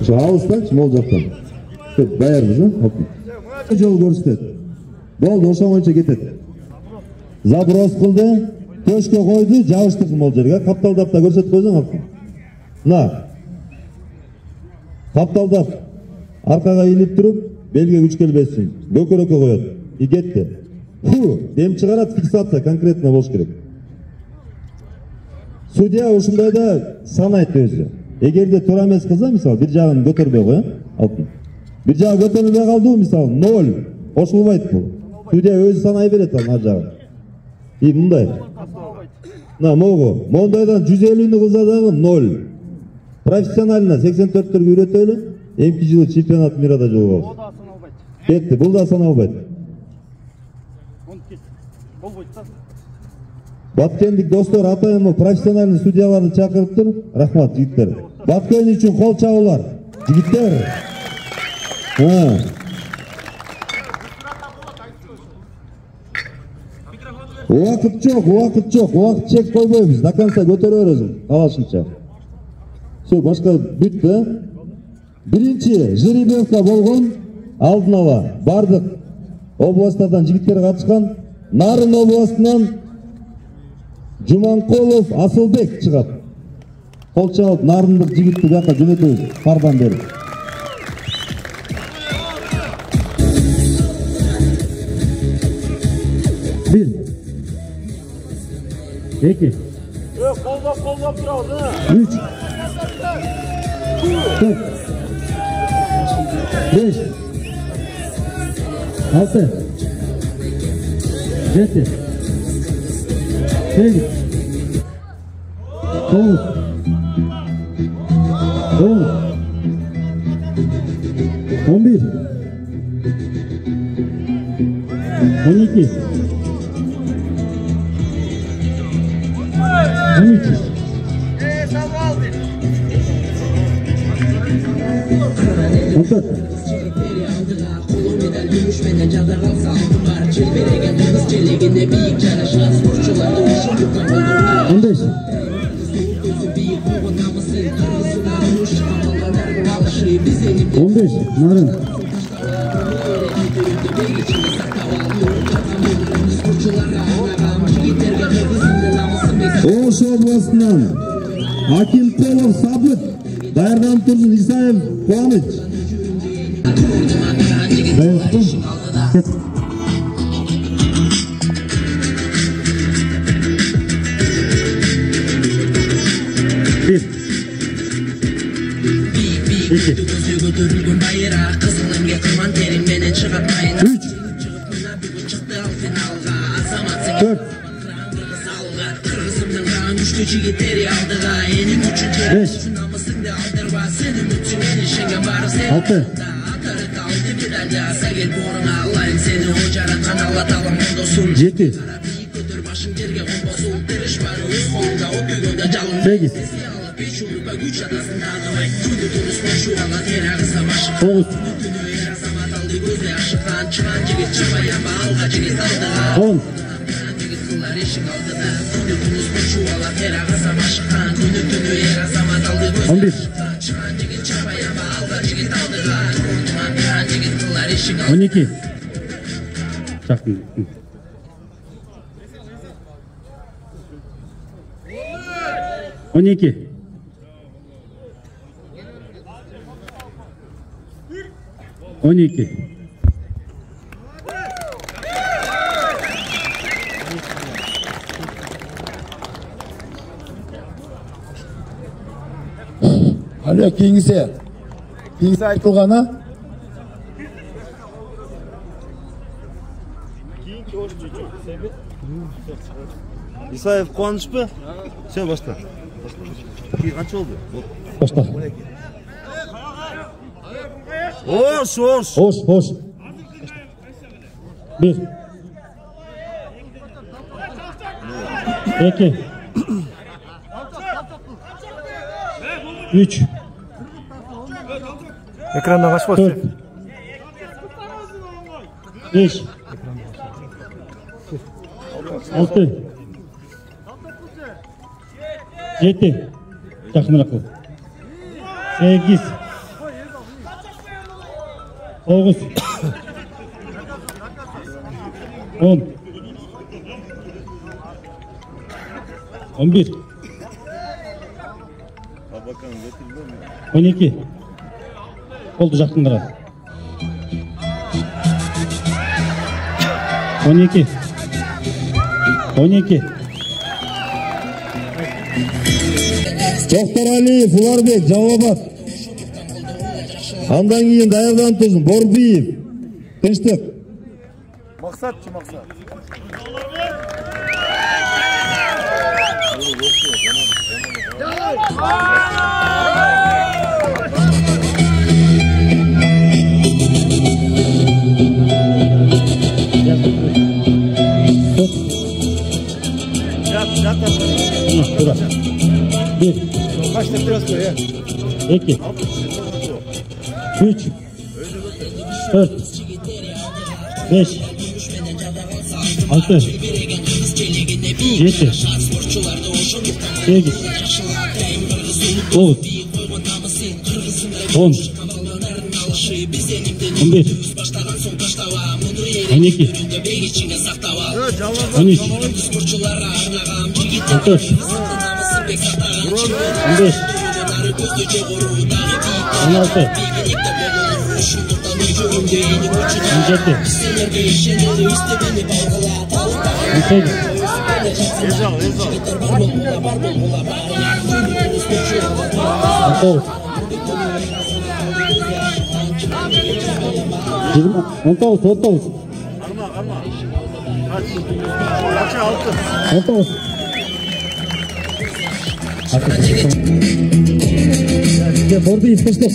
Şu alıştançı mol жақтан. Bayarmız ha? Жол көрсетеді. Болды, ошон боюнча кетет. Заброс кылды, төшкө койду, жабыштырды мол жерге. Капталдап да көрсөтүп койсоң алсын. Мына. Капталдап аркага ийилип туруп, белге күч келбесин. Бөкөрөккө коет. И кетти. Дем чыгарат, фиксация конкретно болуш керек. Судья ушундайда санайт өзү. Эгерде туура эмес кылса, мисалы, бир жагын көтөрбөй кой, алтын. Бир жагы көтөрүлбөй калды, мисалы, 0. Кошулбайт бул. Судья өзү санай берет ар жагын. И мындай. Мына могу, мондайдан 150-ни кылса дагы 0. Профессионально 84-төргө үйрөтөлү. Эмки жылы чемпионат мирада жолугабыз. Кетти, бул да саналбайт. Баткендик достор, атайын профессиональный судьяларды чакырыптыр. Рахмат, жигиттер. Баткен үчүн кол чабуулар. Жигиттер. Убакыт жок, убакыт чек койбойбуз. До конца көтөрө бересиң, калашынча. Все, башка бүттү. Биринчи жеребьевка болгон, алдын ала бардык областтардан жигиттер катышкан. Нарын областынан Жуманкулов Асылбек чыгат. Кол чабып нарындык жигитти бияка жөнөтөбүз. Пардан берип. Bir. İki. Kollap duralım. 3. 4. 5. 6. 7. 8. 9. 10. 11. 12. 13. Narın. Oş областынан Акимқолов Сабыт, даярданып турсун Исаев Кубаныч. Bir. İki. Üç. Dört. 5. 6. 7. 8. 9. 10. 11. 12. Çaktım. 12. 12. Alo, keyingisi aytылганы. Исаев Кубанычпы? Все, башта. Канча болду? Башта. Ош. 1. 2. 3. Ekranda kaç boş? 4. 5. 6. 7. Yakınırak ol. 8 9 10 11 Bakalım götürdü mü? 12 oldu жақындырақ 12 12 Тоқтар Алиев, Уларбек, Жалалабад. Андан кейін даярданып тұрсын. Борбиев. Тынчтык. Мақсатчы мақсат. Bir, Kaçta biraz koy ya? 2 3 4 5 6 7 8 9 10 11 12 13 14 15 16 17 18 19 Arma. Kaç? Kaçı altı. 19 Ya bordu isteştir.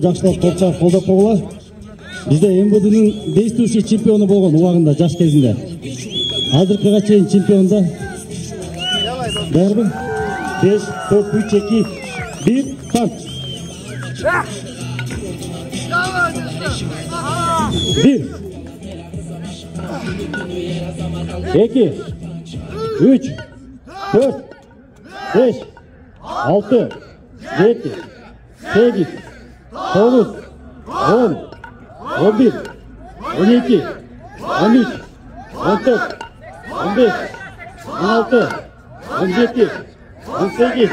Жакшылап топчак колдоп койгула. Бизде МВДнын действующий чемпиону болгон убагында жаш кезинде. Азыркыга чейин чемпионда. Дайырбы? 5 4 3 2 1 старт. 1 2 3 4 5 6 7 8 9 10 11 12 13 14 15 16 17 18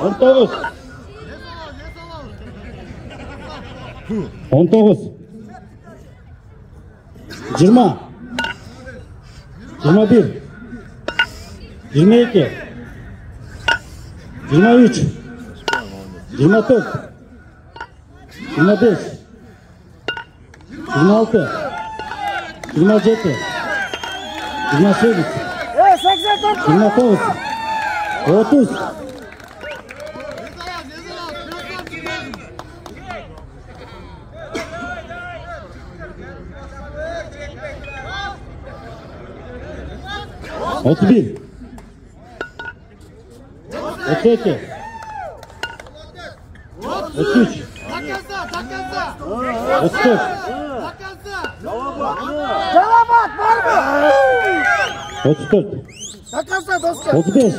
19 19 20 21 22 23 24 25 26 27 28 29 30 31 32 33 34 Calabat var mı? 34 Takasla dostlar. 35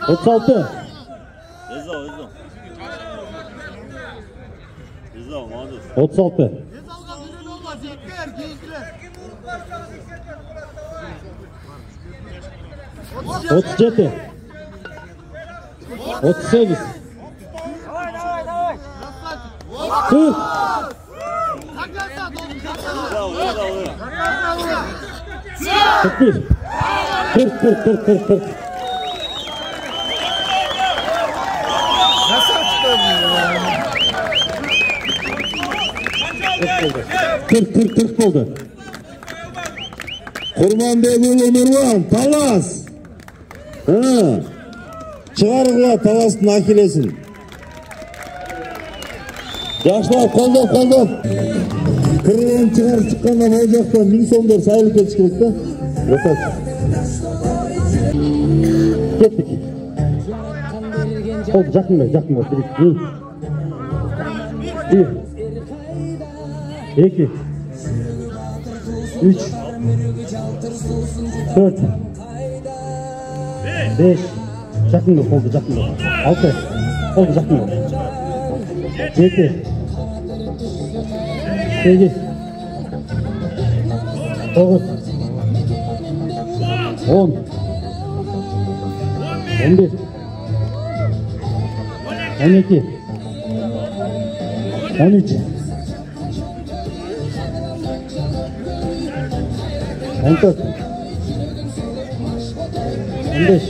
36 36 37 38 40 41 40 Nasıl açıkladın ya? 40 oldu. Kurmanbekұлы Нұрлан, Талас. Çıгарgıla Talas'ın akilesini. Yaşlar koldoп. Kırılan çıkarıp çıkkandan olacakta 1000 сомдор sayılıp geçiş керек та. Рахмат. Kettik. Oldu, жақын бер. Bir. 2 3 4 5 Жақында қолды жақында 6 қолды жақында 7 8 9 10 11 12 13 14 15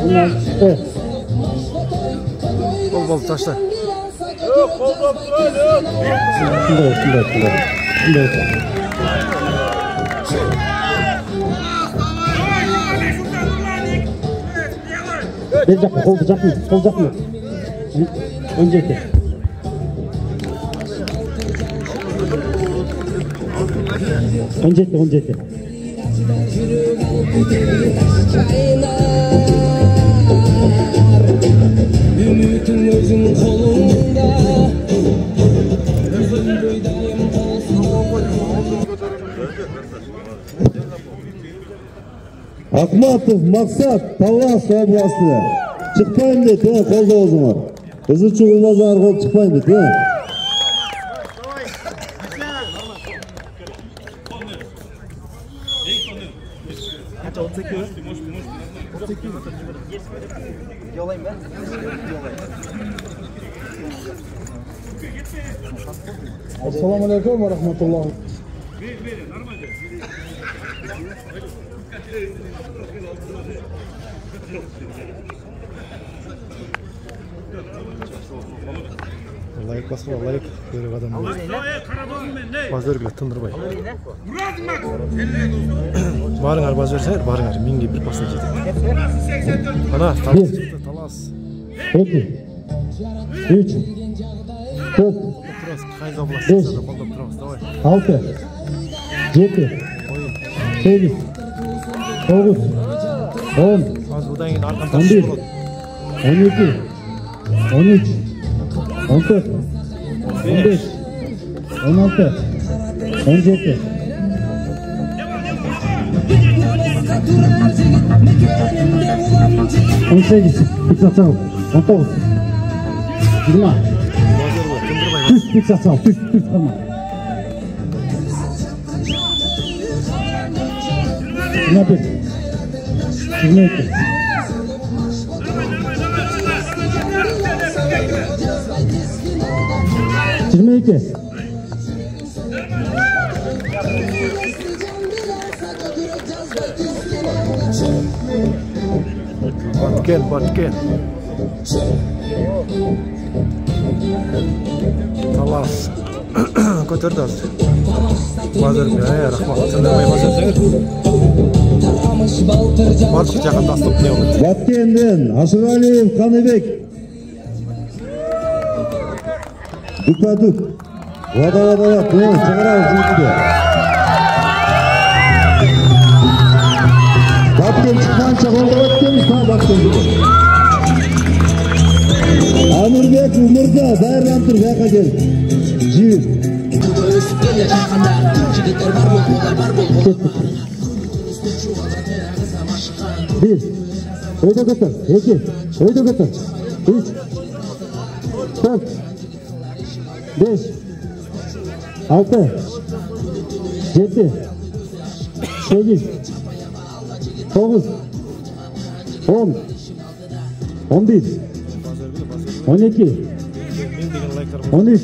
16 Bol taşla. Bir dakika, kol jakın. Önceki. Önceki. Ümitin özün kolunda. Akmatov Maksat Талас областы. Çıkmayın dedi, kolda o zaman. Hızlı çukurmazlar kol çıkmayın dedi. Assalamu alaikum ve rahmetullah. Layık basma, layık böyle adam. Bazörgüle tındırбай. Barыңар баз берсеңер, барыңар. Менге bir pasını жетеді. Ana, Talas çıktı, Talas. 2 3 4 Қайын обласында да қолдап тұрамыз, давай. 6 7 8 9 10 Az бұдан кейін арқан 11 12 13 14 15 16 17 18 fiksasyon 19 20 Düz fiksasyon düz tamam 21 22 22 Баткен. Talas. Көтерді аз. Базөрге, рахмат. Тындырмай баз берсеңер. Бардық жақында астып не болды. Batkenden Aşıraliyev Kanıbek. Duk. Vada. Bunu çıkaralım şimdi. Batken çıkmanca kolda ötmemiz ta Batken gibi. Amirbek Umurda dayırlandır yaka gel. Civil. Bir. Oyda götür. 2. Oyda götür. 3. 4. 5. 6. 7. 8. 9. 10. 11. 12. 13.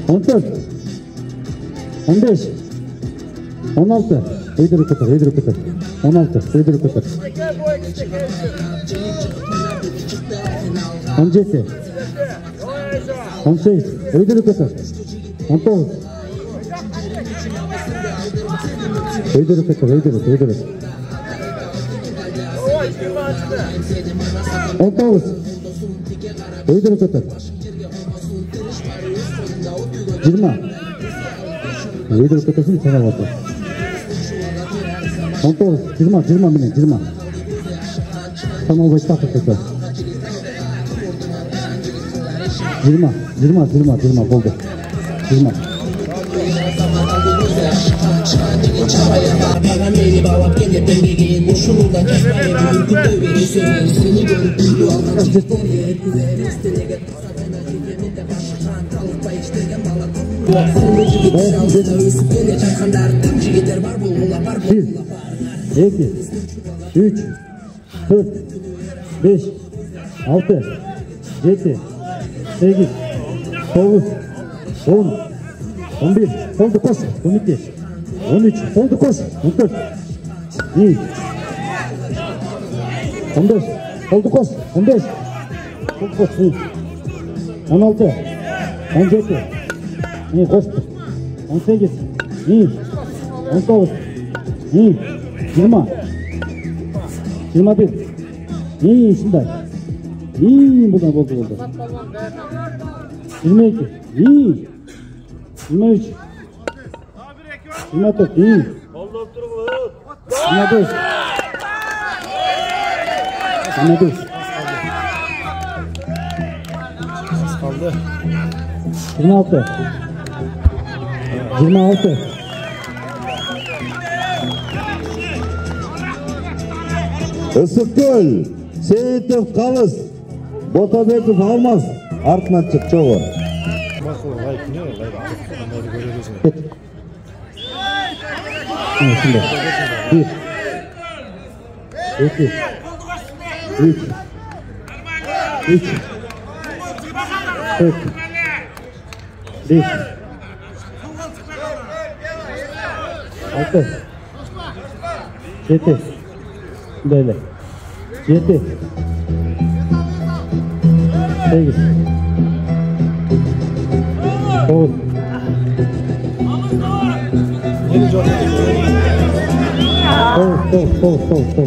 14. 15. 16. Öydürü kıtır. 16. Öydürü kıtır. 17. 18. Öydürü kıtır. 19. Öydürü kıtır. 19. Öydürü kıtır. 20. Öydürü kıtırsın sana bakın. 19. 20. Tamam başta kıtır. 20 boldu. 20. Beni bağlap gelip dengeyin Uşulundan kesmeye bir günde verirsin Seni görüp duydu aldan çiftleri Üstüne Zeminde başıkan kalıp bayıştırgen balat Seni jigit altına ösüp gele çaykanlar Tüm jigitler var bulgula var 1, 2, 3, 4, 5, 6, 7, 8, 9, 10, 11, oldu koş, 12, 13, oldu koş, 14, iyi, 15, oldu koş, 15, oldu koş, iyi, 16, 17, iyi koştu, 18, iyi, 19, iyi, 20, 21, iyi şunday, iyi buradan oldu. 22, iyi, 23, 24, iyi, 25, 25, Kaldı. 26, 26, Isıkgöl, Seyitov Kalız, Botabekov Almaz, артынан çık çoğu. Мақұл, лайк не? Лайк. Onları görüyoruz. Şimdi 1, 2, 3, 4, 5, 6, 7, böyle, 7, 8, 9, Yeni çok. Sol.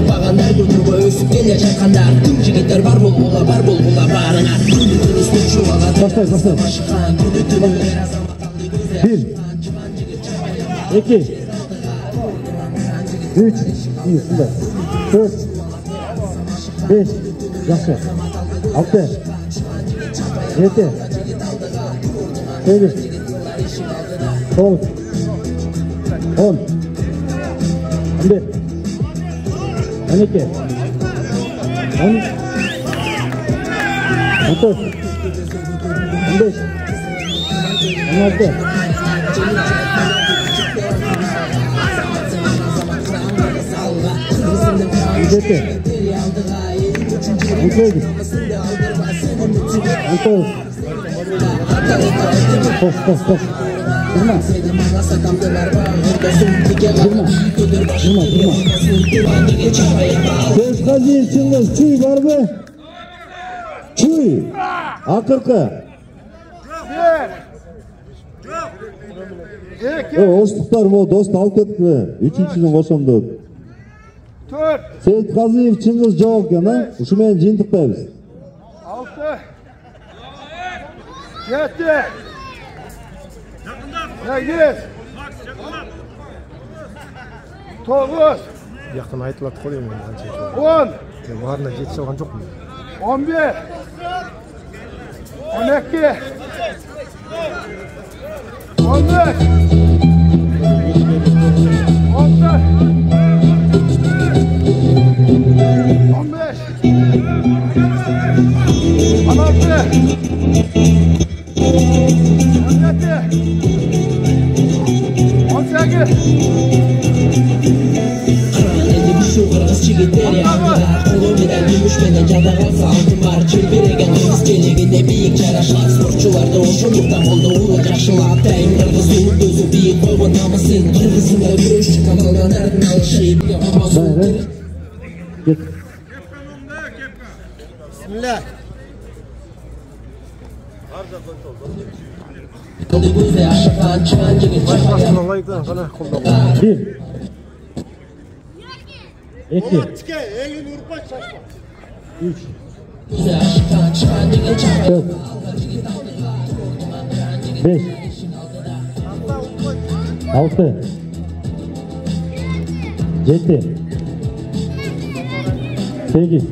Bağanlar götürüp ösüp gele çaykanlar Tüm jigitler var bulgula barına Günü üstü çuvala Başlayın. Başıkan günü tümü her zaman 1, 2, 3, iyi, şurada, 4, 5, yaxşı, 6, 7, 8, 9, 10, 11, 12, 13, 14, 15, 16, 17, 18, 19, koş. 20. Sözgaziyev Çıngiz, çuy var mı? Çuy. Akırkı. Oştuklar mı? Dost alıp ketmi. Üçüncüsünü koşamdı. Seyitgaziyev Çıngiz cevap yana. Uşu meni jintықтайбыз. 6, 7, 8, 9, Яқтан айтылады ғой енді қанша. 10, Мен барына жетісе алған жоқпын. 11, 12, 14, Sporçularda oşulukta oldu uğur yaşılap Dayım kırgızın gözü büyük koygun namısın Kırgızında yürüyüş çıkamaldan erdin alışıyım Git. Bismillah. Gözü aşıkan çıkan jigit Başkasından like'dan kana қолдау. 1, 2, 3, Gözü aşıkan çıkan jigit 4, 5, 6, 7, 8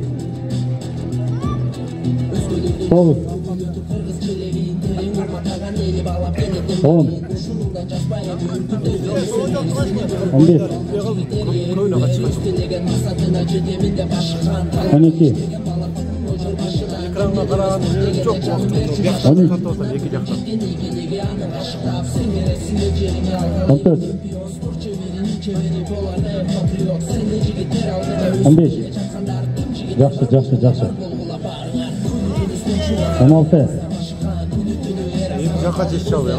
9 10 11 12 Ekranına karağın çok vakti. 13 2 jaktan. 14 15 Жақсы 16 Жаққа жеш чал ya.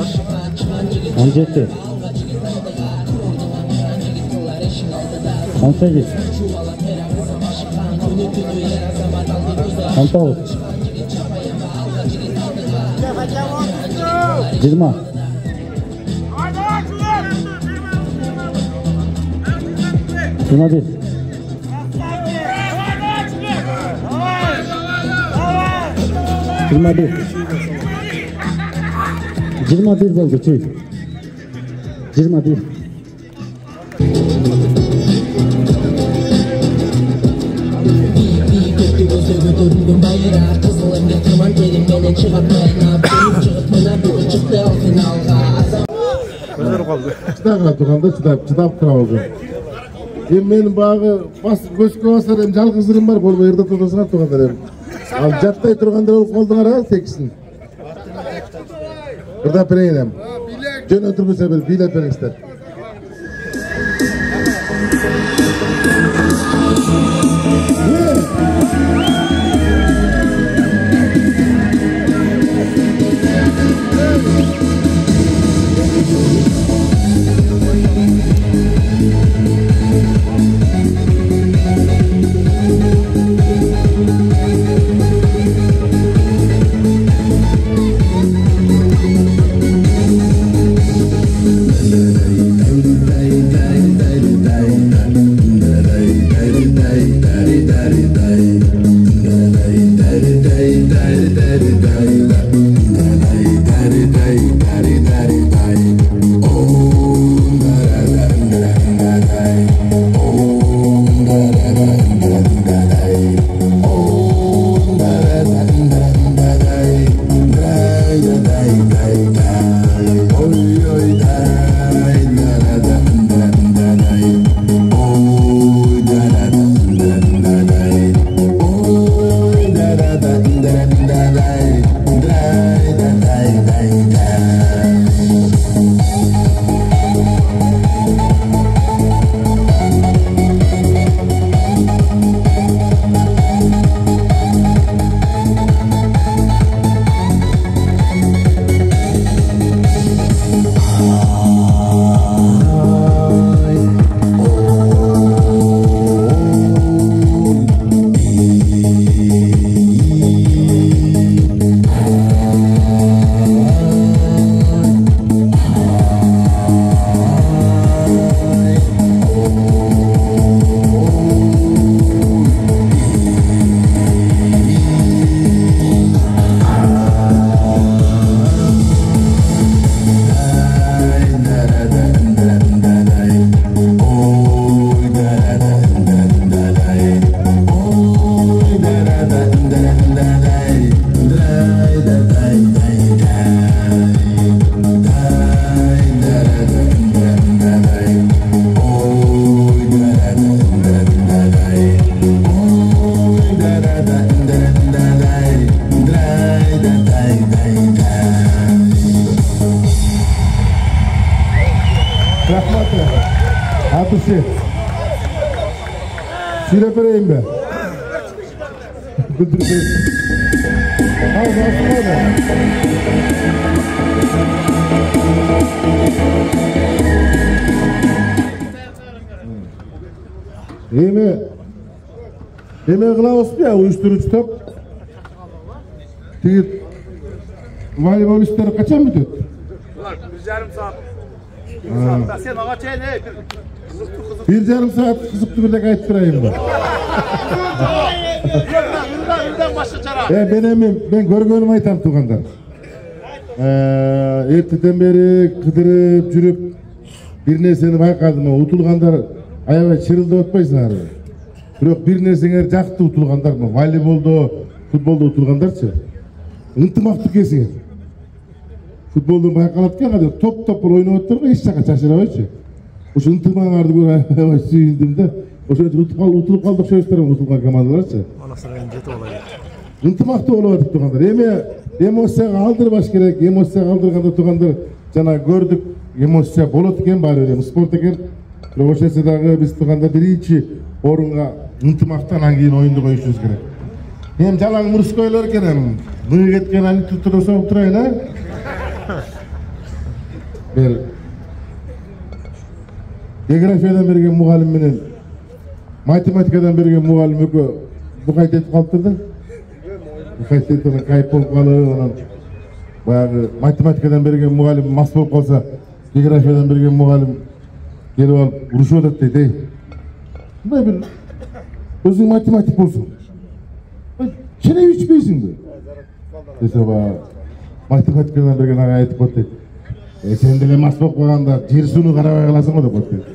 17 18 19 20 21 21 oldu tüy. 21 Götürdüm bayrağı kızılım getirman derim beni çıkartmayın benim çıkartmana bu çıktı al finalga Özür kaldı. Çıdaq turganda çıdap tura oldu. Menin bağı göskө basar em жалгызырым бар болбой ерде турсаңар тургандар эм. Ал жаттай тургандар болуп колдуңар ал текисин. Ырдап берейин эм. Жөн өтүрбөсө бир бийлеп бериңиздер. Atışı. Süre vereyim be. Al nasıl oldu? Eme kılavuz ya uyuşturucu top. Tigit voleybol işleri kaçan bitedi? 1,5 saat. Sen ağa çay ne? 1,5 saat kızıktı bir de kayıt durayım ben. Ürden başı çara. Ben görgönüm aytam tuğandar. Erteden beri kıdırıp жүрüp bir neseni baykadım. Utulgandar ayağa çırıldı otpaysan harbi. Бирок бир нерсеңер жакты утулгандар, волейболдо, футболдо утулгандарчы. Ынтымактуу кесиңер. Футболдон байкалат экен, топ ойноп атыр го, эч жака чачырабайчы. Ошо ынтымагыңарды көрүп сүйүндүм да. Ошо утулуп калдык шөйсүздөр утулган командаларчы. Анасынан жетип алайын. Ынтымактуу болуп атып тургандар. Эми эмоцияга алдырбаш керек. Эмоцияга алдырганда тургандар жана көрдүк, эмоция болот экен, баары бир спорт экен. Бирок ошо дагы биз турганда биринчи орунга ынтымактан анан кийин оюнду коюшубуз керек. Эми жалаң мурскойлор экен, мыйы кеткен аны соғып турайын, а? Бир географиядан берген мугалим менен математикадан берген мугалим экөө букайт этип калыптыр да. Букайт этип кайып болуп калып, анан баягы математикадан берген мугалим мас болуп калса, географиядан берген мугалим келип алып урушуп атат дейт. Мындай бир өзүң математик болсуң, ченеп ичпейсиңби? Десе баягы математикадан берген ага айтып коет дейт. Сен деле мас болуп калганда жер сууну карабай каласың го деп коет дейт.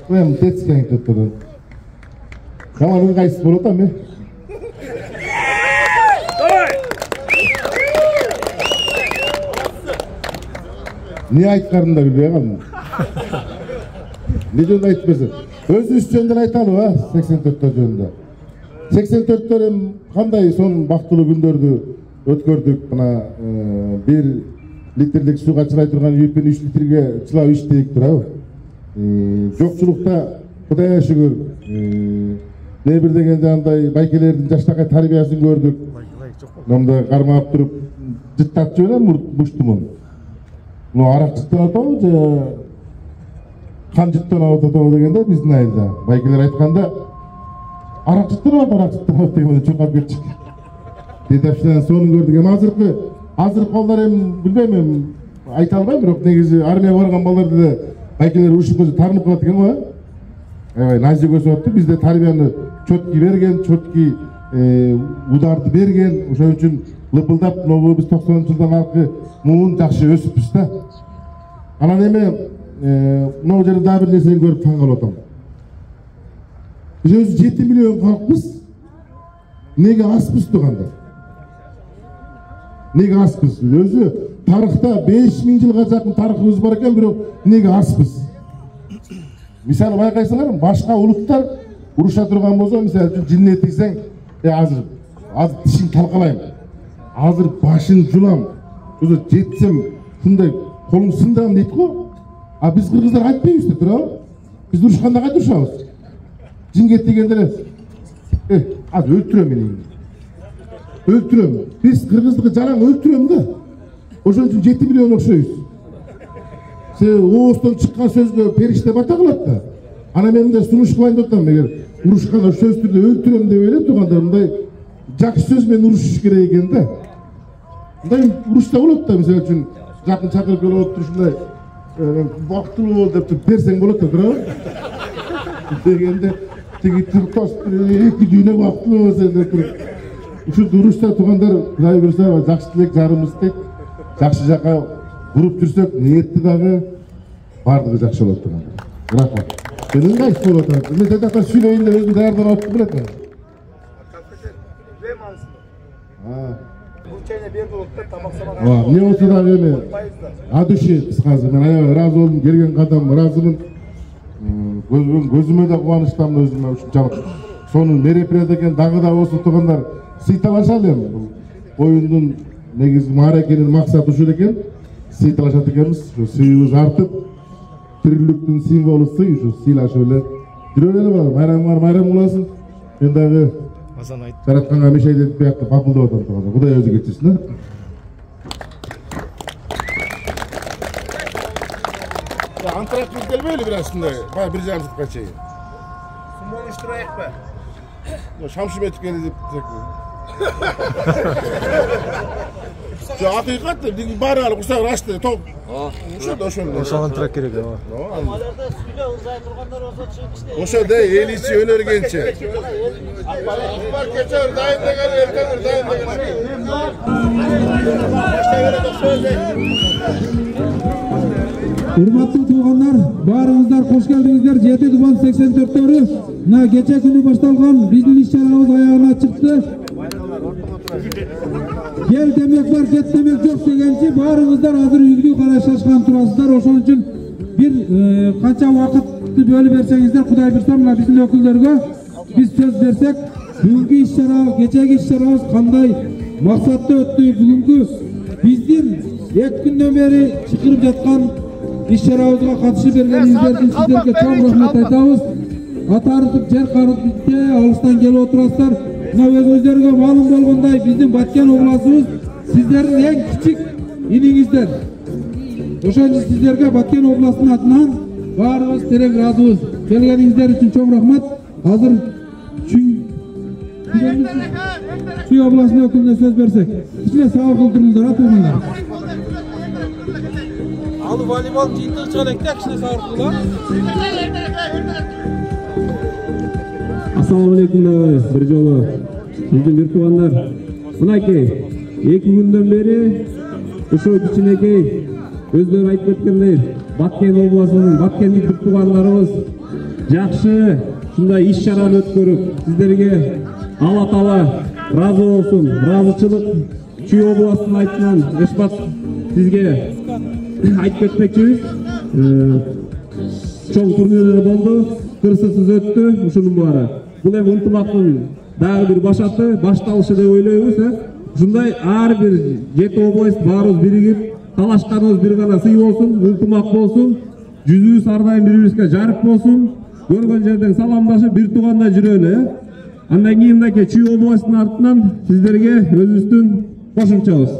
Мен детский анекдоттор. Каманын кайсы болот ами? Не айтканын да билбей калдым. Не жөнүндө айтып берсе? Өзүбүз жөнүндө айталы ба? 84 жөнүндө. 84 эми кандай сонун бактылуу күндөрдү өткөрдүк. Мына 1 литрлик сууга чылай турган үйпүн 3 литрге чылап иштейик турабы? Жокчулукта Кудайга шүгүр. Не бир деген жандай байкелердин жаштакай тарбиясын көрдүк. Номда кармап туруп жыттап жөнө муштумун. Ну арак жыттап атабы же қан жыттап атабы дегенде биздин айылда байкелер айтканда арак жыттап дегенде чуркап кетчүк. Деташтан сонун көрдүк. Эми азыркы балдар эми билбейм, эми айта албайм, бирок негизи армияга барган балдарды да байкелер урушуп койсо тагынып калат экен го. Аябай назик өсүп атты. Бизде тарбияны чөткү берген, чөткү ударды берген. Ошон үчүн лыпылдап нову биз 90-жылдан аркы муун жакшы өсүпбүз да. Анан эми могу жерде дагы бир нерсени көрүп таң калып атам. Биз өзү 7 миллион калкпыз. Неге аспыз турганда? Неге аспыз? Өзү тарыхта 5000 жылга жакын тарыхыбыз бар экен, бирок неге аспыз? Мисалы байкайсыңар, башка улуттар уруша турган болсо, мисалы жинне тийсең, азыр тишин талкалайм. Азыр башын жулам. Өзү жетсем, шундай колум сындырам дейт го. А биз кыргыздар айтпайбыз да, туурабы? Биз урушканда кайда урушабыз? Жинге тийгенде аз өлтүрөм мени. Өлтүрөм. Биз кыргыздыкы жараң өлтүрөм да. Ошон үчүн 7 миллион окшойбуз. Оостон чыккан сөзгө периште бата кылат да. Ана мен мындай сунуш кылайын деп атам, эгер урушканда сөздү өлтүрөм деп эле турганда мындай жакшы сөз менен урушуш керек экен да. Мындай урушта болот да, мисалы үчүн жакын чакырып келип отуруп ушундай бактылуу бол деп берсең болот да, туурабы? Дегенде тиги тыртас эки дүйнө бактылуу болсо деп туруп. Ушул урушта тургандар Кудай буюрса жакшы тилек жарымыз дейт. Жакшы жака буруп жүрсөк, ниетти дагы бардыгы жакшы болот турган. Рахмат. Сенин кайсы болот атат? Мен тетакта сүйлөйүн деп өзүм даярданып атып билет мен. Бул чайна берди болот да, тамак самак. Не болсо дагы эми адыши кыскасы мен аябай ыраазы болдум, келген кадам ыраазымын. Көзүмө да кубанычтамын өзүмө ушунчалык. Сонун мероприятие экен, дагы да болсо тургандар сыйталашалы эми. Оюндун негизи мааракенин максаты ушул экен. Сыйталашат экенбиз. Ушу сыйыбыз артып, тирүүлүктүн символу сый, ушу сыйлашып эле жүрө эле бар. Майрамыңар майрам болосун. Мен дагы Азан айт. жаратканга мешайт этип биякта бапылдап атам турганда. Кудай өзү кетсин да. Антрактын келбейли бир астында. Бай бир жарым сутка чейин. Сумону иштирайык ба? Шамшыметов келди деп десек. Şu hakikat da bir bari alıp uşak açtı top. Ошол антракт керек aba. Oşa da eliçi önergençe. Akbar geçer dayın da gel erkenir dayın da gel. Hurmatlı tuğanlar, Barыңızдар koş geldingizler. 7 Duban 84'leri. Mına geçe günü baştalgan bizdin iş-şarabız ayağına çıktı. Gel demek var, get demek yok degençi. Barыңızдар hazır ügülü karşılaşkan turasızlar. Oşon üçün bir kança vakitli bölü bersengizler Kuday Birsamla bizim öküllerine biz söz versek bugünkü iş-şarabı, geçeki iş-şarabız kanday maksatlı öttü. Bugünkü bizdin 2 günden beri çıkırıp jatkan iş-şarabızga katışı bergeningizler için sizlerge çok rahmet aytабыз. Atarızıp jer karıtıp alıştan gelip oturasızlar. Mına özüңүздөргө малым болгондой биздин Баткен обласыбыз сиздердин эң кичик инеңиздер. Ошон үчүн сиздерге Баткен обласынын атынан баарыбыз терең ыраазыбыз. Келгениңиздер үчүн чоң рахмат. Азыр Чүй областынын өкүлүнө сөз берсек. Кичине сабыр кылдырыңыздар, атылгандар. Ал волейбол жыйынтыгы чыга элек да, кичине сабыр кылгыла. Assalamu alaikum bir jolu. Bizim bir tuğanlar. Mınakey, 2 günden beri uşu kiçinekey özleri ayıp etkendey. Batken oblasının, Batkenlik bir tuğanlarımız jakşı şunday iş-şarаны ötkөрüp sizlerge Allah Taala razı olsun. Razıçılık Чүй обласынын айтынан Эшбат sizge ayıp etmekçiyiz. Çoğ turnirler boldu. Kırsızsız öttü, uşunun bari. Бұл эми ынтымактын дагы бир башаты, башталышы деп ойлойбуз. Ушундай ар бир 7 область баарыбыз биригип, талашканыбыз бир гана сый болсун, ынтымак болсун, жүзүбүз ар дайым бири-бирибизге жарык болсун, көргөн жерден саламдашып бир туугандай жүрөлү. Андан кийин мынакей Чүй областынын артынан сиздерге өзүбүздүн кошумчабыз.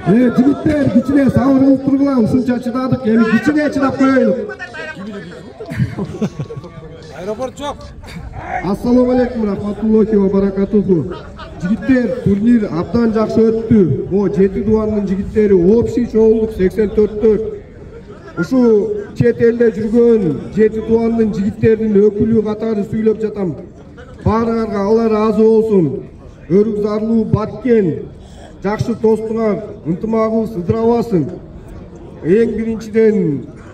Жигиттер, кичине сабыр кылып тургула, ушунча чыдадык, эми кичине чыдап коелу. Аэропорт жок. Ассаламу алейкум рахматуллахи ва баракатуху. Жигиттер, турнир абдан жакшы өттү. О 7 дуандын жигиттери общий чоңдук 84. Ушу чет элде жүргөн 7 дуандын жигиттеринин өкүлү катары сүйлөп жатам. Баарыңарга Алла разы болсун. Өрүк зарлуу Баткен, жакшы достуңар, ынтымагыбыз ыдырабасын. Эң биринчиден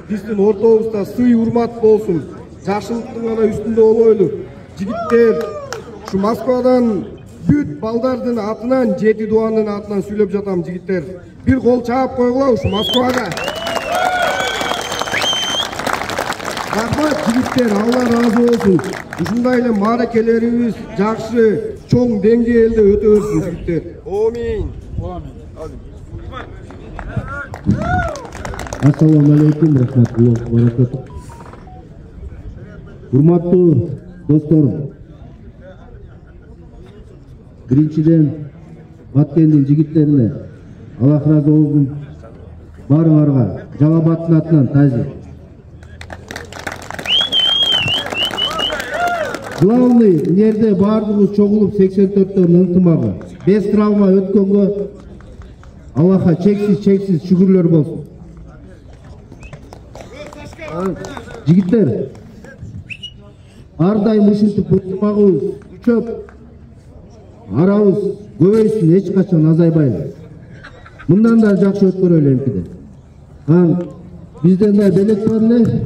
биздин ортобузда сый урмат болсун. Жакшылыктын гана үстүндө болойлу. Жигиттер, ушу Москвадан бүт балдардын атынан 7 дуандын атынан сүйлөп жатам жигиттер. Бир кол чаап койгула ушу Москвага. Рахмат жигиттер, Алла разы болсун. Ушундай эле мааракелерибиз жакшы чоң деңгээлде өтө берсин жигиттер. Амин. Assalamu alaikum rahmatullohi wa barakatuh. Hurmatlı dostlarım. Birinçiden Batken'in jigitlerine Allah razı olsun. Barыңарга Жалабаттын атынан тазир. Главный нерде бардыгыбыз чогулуп 84'төрдүн ынтымагы. 5 травма өткөнгө Аллахка чексиз шүгүрлөр болсун. Жигиттер, ар дайым ушинтип ынтымагыбыз күчөп, арабыз көбөйсүн, эч качан азайбайлы. Мындан да жакшы өткөрөлү эмкиде. Бизден да белек бар эле,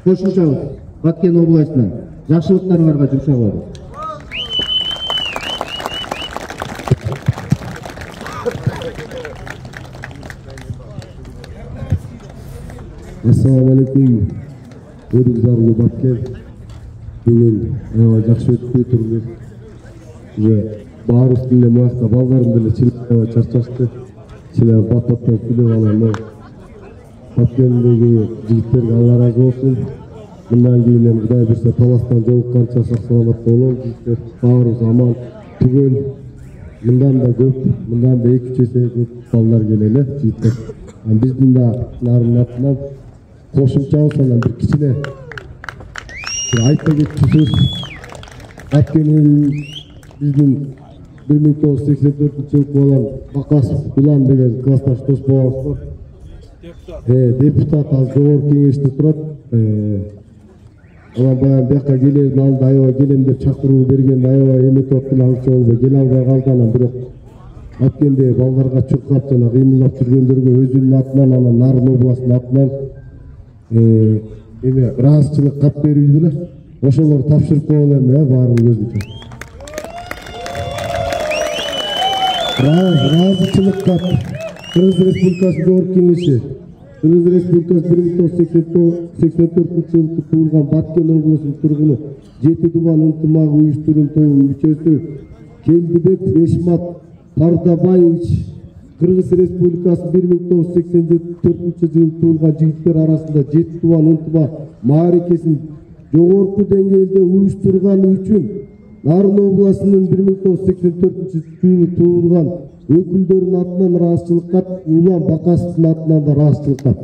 кошумчабыз Баткен областынан. Жакшылыктарыңарга жумшалабыз. Assalamu alaikum. Өрүк зарлуу Баткен. Бүгүн аябай жакшы өттү турнир. Баарыбыз деле муякта балдарым деле чыгып чарчашты. Силер баттаттан сүйлөп алам. Баткендеги жигиттерге Алла разы болсун. Мындан кийин эми Кудай берсе таластан жолукканча сак саламат бололу. Жигиттер баарыбыз аман, түгөл. Мындан да көп, мындан да 2-3 эсе көп балдар келели жигиттер. Биздин да нарын атынан кошумчабыз анан бир кичине айта кетчүсүз. Баткенин биздин 1984-жылы болгон Бакасов Улан деген классташ дос болобуз. Депутат аз жогорку кеңеште турат. Ama bayan buyakka kelердин алдында аябай келем деп чакыруу бергенде аябай эметип аткан аңчы болбой келе албай калды. Анан бирок аткенде балдарга чуркап жана кыймылдап жүргөндөргө өзүнүн атынан анан Нарын областынын атынан ыраазычылык кап берүүдү эле. Ошолор тапшырып коелу эми баарын көзүнчө. Ыраазычылык кап Кыргыз Республикасы Жогорку Кеңеши Кыргыз Республикасы 1984 жылы туулган Баткен облусунун тургуну 7 Дубан ынтымагы уюштуруунун тобунун мүчөсү Келдибек Эшмат Пардабаевич Кыргыз Республикасы 1984 жылы туулган жигиттер арасында 7 Дубан ынтымак мааракесин жогорку деңгээлде уюштурганы үчүн Нарын областынын 1984 жылы туулган өкүлдөрүнүн атынан ыраазычылык кат, Улан Бакасовдун атынан да ыраазычылык кат.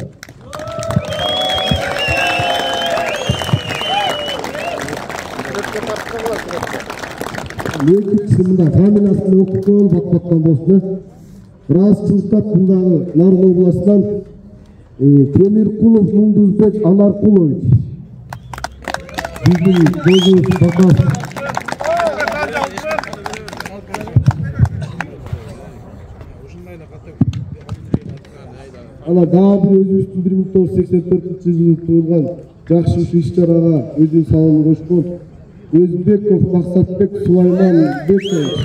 Экинчиси мында фамилиясын окуп коелу, батпаттан болсун. Ыраазычылык кат бул дагы Нарын областынан Темиркулов Мундузбек Анаркулович. Биздин Дозуз Бакасов. Ana daha bir özümüzün 1984 жылы туулган жакшы иш-чарага өзүнүн салымын кошкон Өзбеков Максатбек Сулайманбекович.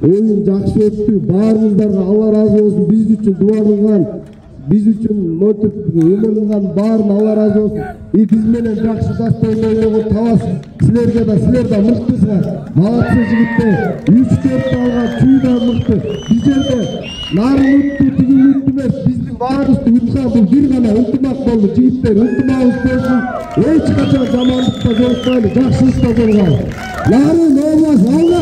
Oyun жақсы өттү. Баарыңыздарга Алла разы болсун. Биз үчүн дуа кылган, биз үчүн мотип эмелган баарын Алла разы болсун. Биз менен жакшы дастан ойногон Талас силерге да, силер да мыктысыңар. Малатсы жигиттер. 3-4 алган чүй да мыкты. Биз жерде нарын үттү, тигил үттү эмес. Биздин баарыбызды үткөн бул бир гана ынтымак болду. Жигиттер ынтымагыбыз болсун. Эч качан жамандыкта жолукпайлы, жакшылыкта жолугайлы. Нарын область алга.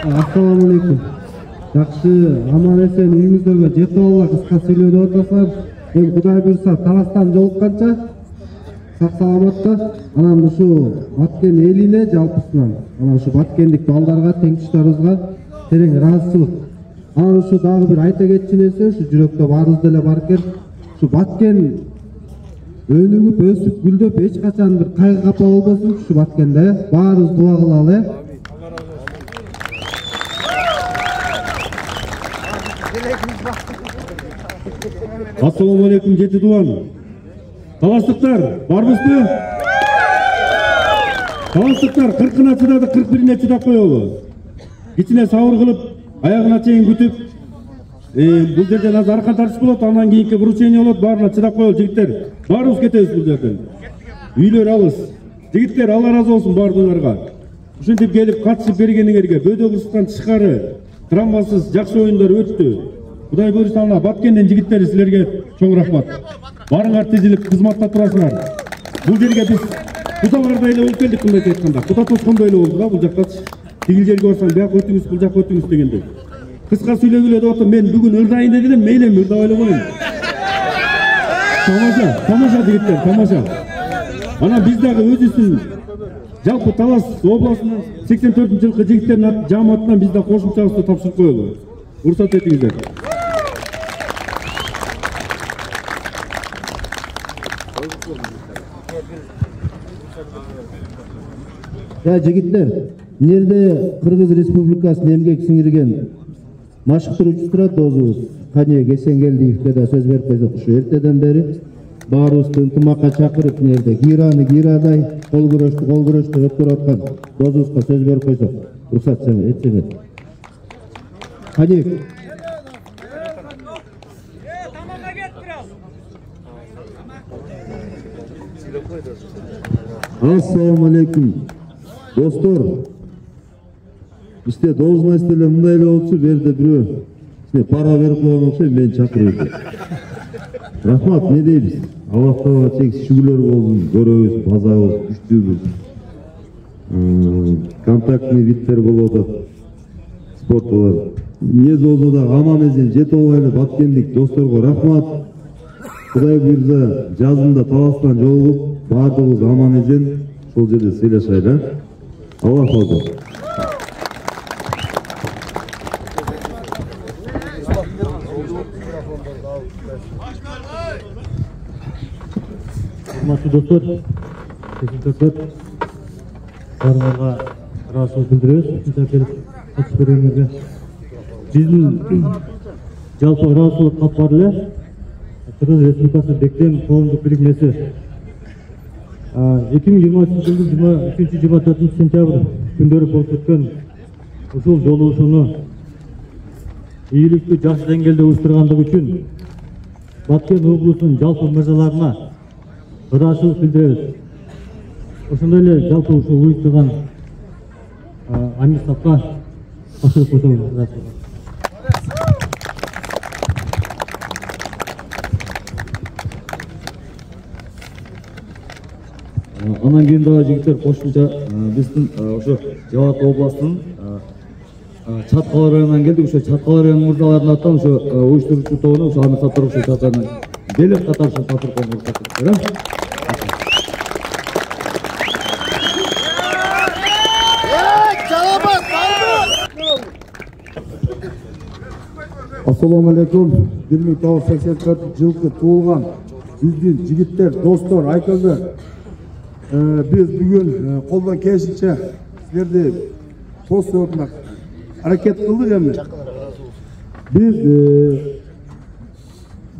Assalamu alaikum. Жақсы аман есен үйіңіздерге жетіп алла қысқа сөйлеуді отырсам, мен Құдай бұйырса Таластан жолыққанша сақ саламатта анан ушу Баткен элине жалпысынан анан ушу Баткендик балдарга теңдештарыбызга терең ыраазычылык. Анан ушу дагы бир айта кетчү нерсе, ушу жүрөктө баарыбызда эле бар экен. Ушу Баткен өнүгүп, өсүп, гүлдөп эч качан бир кайгы капа болбосун ушу Баткенде. Баарыбыз дуа кылалы. Assalamu alaikum Жети Дуан. Таластыктар, барбызбы? Таластыктар 40-ына чыдады, 41-ине чыдап коелу. Кичине сабыр кылып, аягына чейин күтүп, бул жерден аз аркан тартыш болот, андан кийинки вручение болот, баарына чыдап коелу жигиттер. Баарыбыз кетебиз бул жерден. Үйлөр алыс. Жигиттер, Алла разы болсун баардыгыңарга. Ушинтип келип катышып бергениңерге бөдө кырсыктан тышкары травмасыз жакшы оюндар өттү. Құдай бұйырса Баткенден жигиттери силерге чоң рахмат. Барыңар тизилип кызматта турасыңар. Бул жерге биз кудалардай эле болуп келдик мындай айтканда. Куда тоскондой эле болду да бул жактачы. Тигил жерге барсаң бияка өтүңүз, бул жака өтүңүз дегендей. Кыска сүйлөгүлө деп атам, мен бүгүн ырдайын дедим, мейлем ырдап эле коеюн. Тамаша жигиттер, тамаша. Анан биз дагы өзүбүздүн жалпы Талас областынын 84-жылкы жигиттердин жамаатынан биз да кошумчабызды тапшырып коелу. Уруксат этиңиздер. Ya jigitler, nerede Kırgız Respublikası'nın emgek singirgen maşıktırıcı turат dozubuz. Kanye geçen geldi de söz verip koyduk şu erteden beri. Bağırızdı ıntımakka çakırıp nerede Giraday kol güreşti öptür atkan dozubuzga söz verip koyduk. Ruhsat sen etsene. Kanye. Assalamu alaikum. Dostlar, işte должностьтер мындай эле болчу, берде бирөө пара берип койгон окшойт, мени чакырып. Рахмат, не дейбиз? Аллах таала чексиз шүгүрлөр болсун, көрөбүз, базабыз, күчтүүбүз. контактный видтер болоду спортолор. Эмнеси болсо да аман эсен жетип алайлы баткендик досторго рахмат. Кудай буйрса жазында Таластан жолугуп баардыгыбыз аман эсен ошол жерде сыйлашайлы. Алла колдо. Урматтуу достор, секретарь, баарыңарга ыраазычылык билдиребиз. Ушунча келип катышып бергениңизге. Биздин жалпы ыраазычылык кат бар эле. Кыргыз Республикасы Бектем коомдук бирикмеси 2023-жылдын 23-24 сентябрь күндөрү болуп өткөн ушул жолугушууну ийгиликтүү жакшы деңгээлде уюштургандыгы үчүн Баткен облусунун жалпы мырзаларына ыраазычылык билдиребиз. Ошондой эле жалпы ушул уюштурган Амирсапка тапшырып койсоңуз. Анан кийин дагы жигиттер кошумча биздин ошо Жалал Абад областынын Чаткал районунан келдик. Ошо Чаткал районунун мырзаларынын атынан ошо уюштуруучу тобуна ошо Амирсаптар ошо чакырган белек катарышып тапшырып койгонбуз. Assalamu alaikum. 1984 жылкы туулган биздин жигиттер, достор, айкалдар. Biz bugün koldan kelişince sizlerdi post yorumlak hareket kıldık emmi. Biz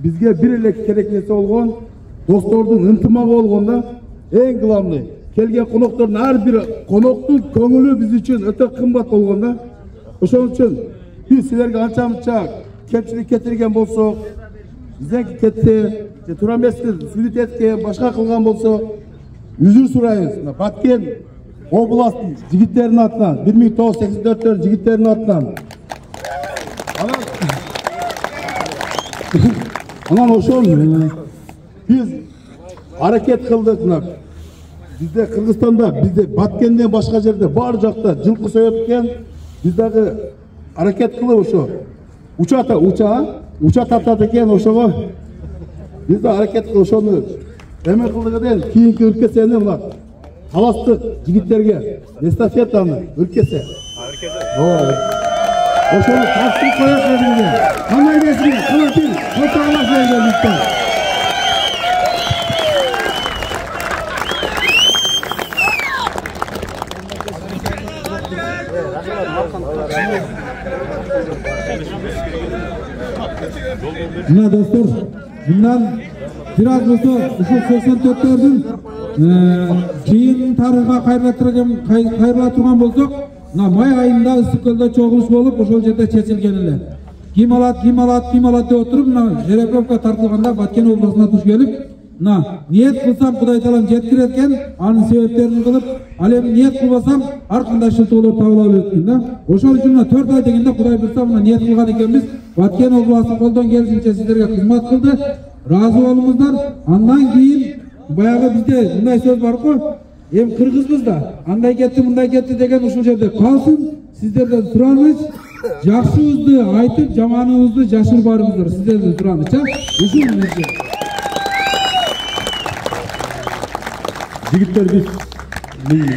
bizge bir elek kereknesi olgun, dostordun ıntımağı olgunda en kılamlı. Kelgen konukların her bir konuktun köngülü biz için öte kımbat olgunda. Oşun için biz sizlerge ança kepçilik getirgen bolsa, bizden ki ketti, turamesli südüt etken başka kılgan bolsa, üzür surayız. Batken oblastın jigitlerin atынан 1984 jigitlerin atынан. Anan oşol biz hareket kıldık. Bizde Kırgızstanda, bizde Batkenden başka yerde bar jakta жылкы soyotken bizdagi hareket kılıp oşo. Uça tartады eken oşogo. Bizde hareket kılıp oşonu emek kıldıgıdan kийинки өлкесени мына таластык жигиттерге эстафетаны өлкесе. Ошону тапшырып коёш дегенде. Кандай десиң? Кылатын, кылтагылаш дегендиктен. Mına dostlar, bundan biraz bolsa uşul 84'lerdin keyin tarıhga kayırla turgan bolsok, may ayında Issıkkölдө чогулуш болуp ошол жерде чечилген эле. Ким алат деп отуруп, жеребровка тартылганда Баткен областына туш келип, ниет кылсам Кудай таалам жеткирет экен, анын себептерин кылып, ал эми ниет кылбасам ар кандай шылтоолор табыла берет экен да. Ошол үчүн 4 ай дегенде Кудай буйрса ниет кылган экенбиз. Баткен областы колдон келишинче сиздерге кызмат кылды. Разы болуңуздар. Андан кийин баягы бизде мындай сөз бар го. Эм кыргызбыз да. Андай кетти, мындай кетти деген ушул жерде калсын. Сиздерден сураныбыз, жакшыбызды айтып, жаманыбызды жашырбарыңыздар. Сиздерден сураныча. Ушул нерсе. Жигиттер биз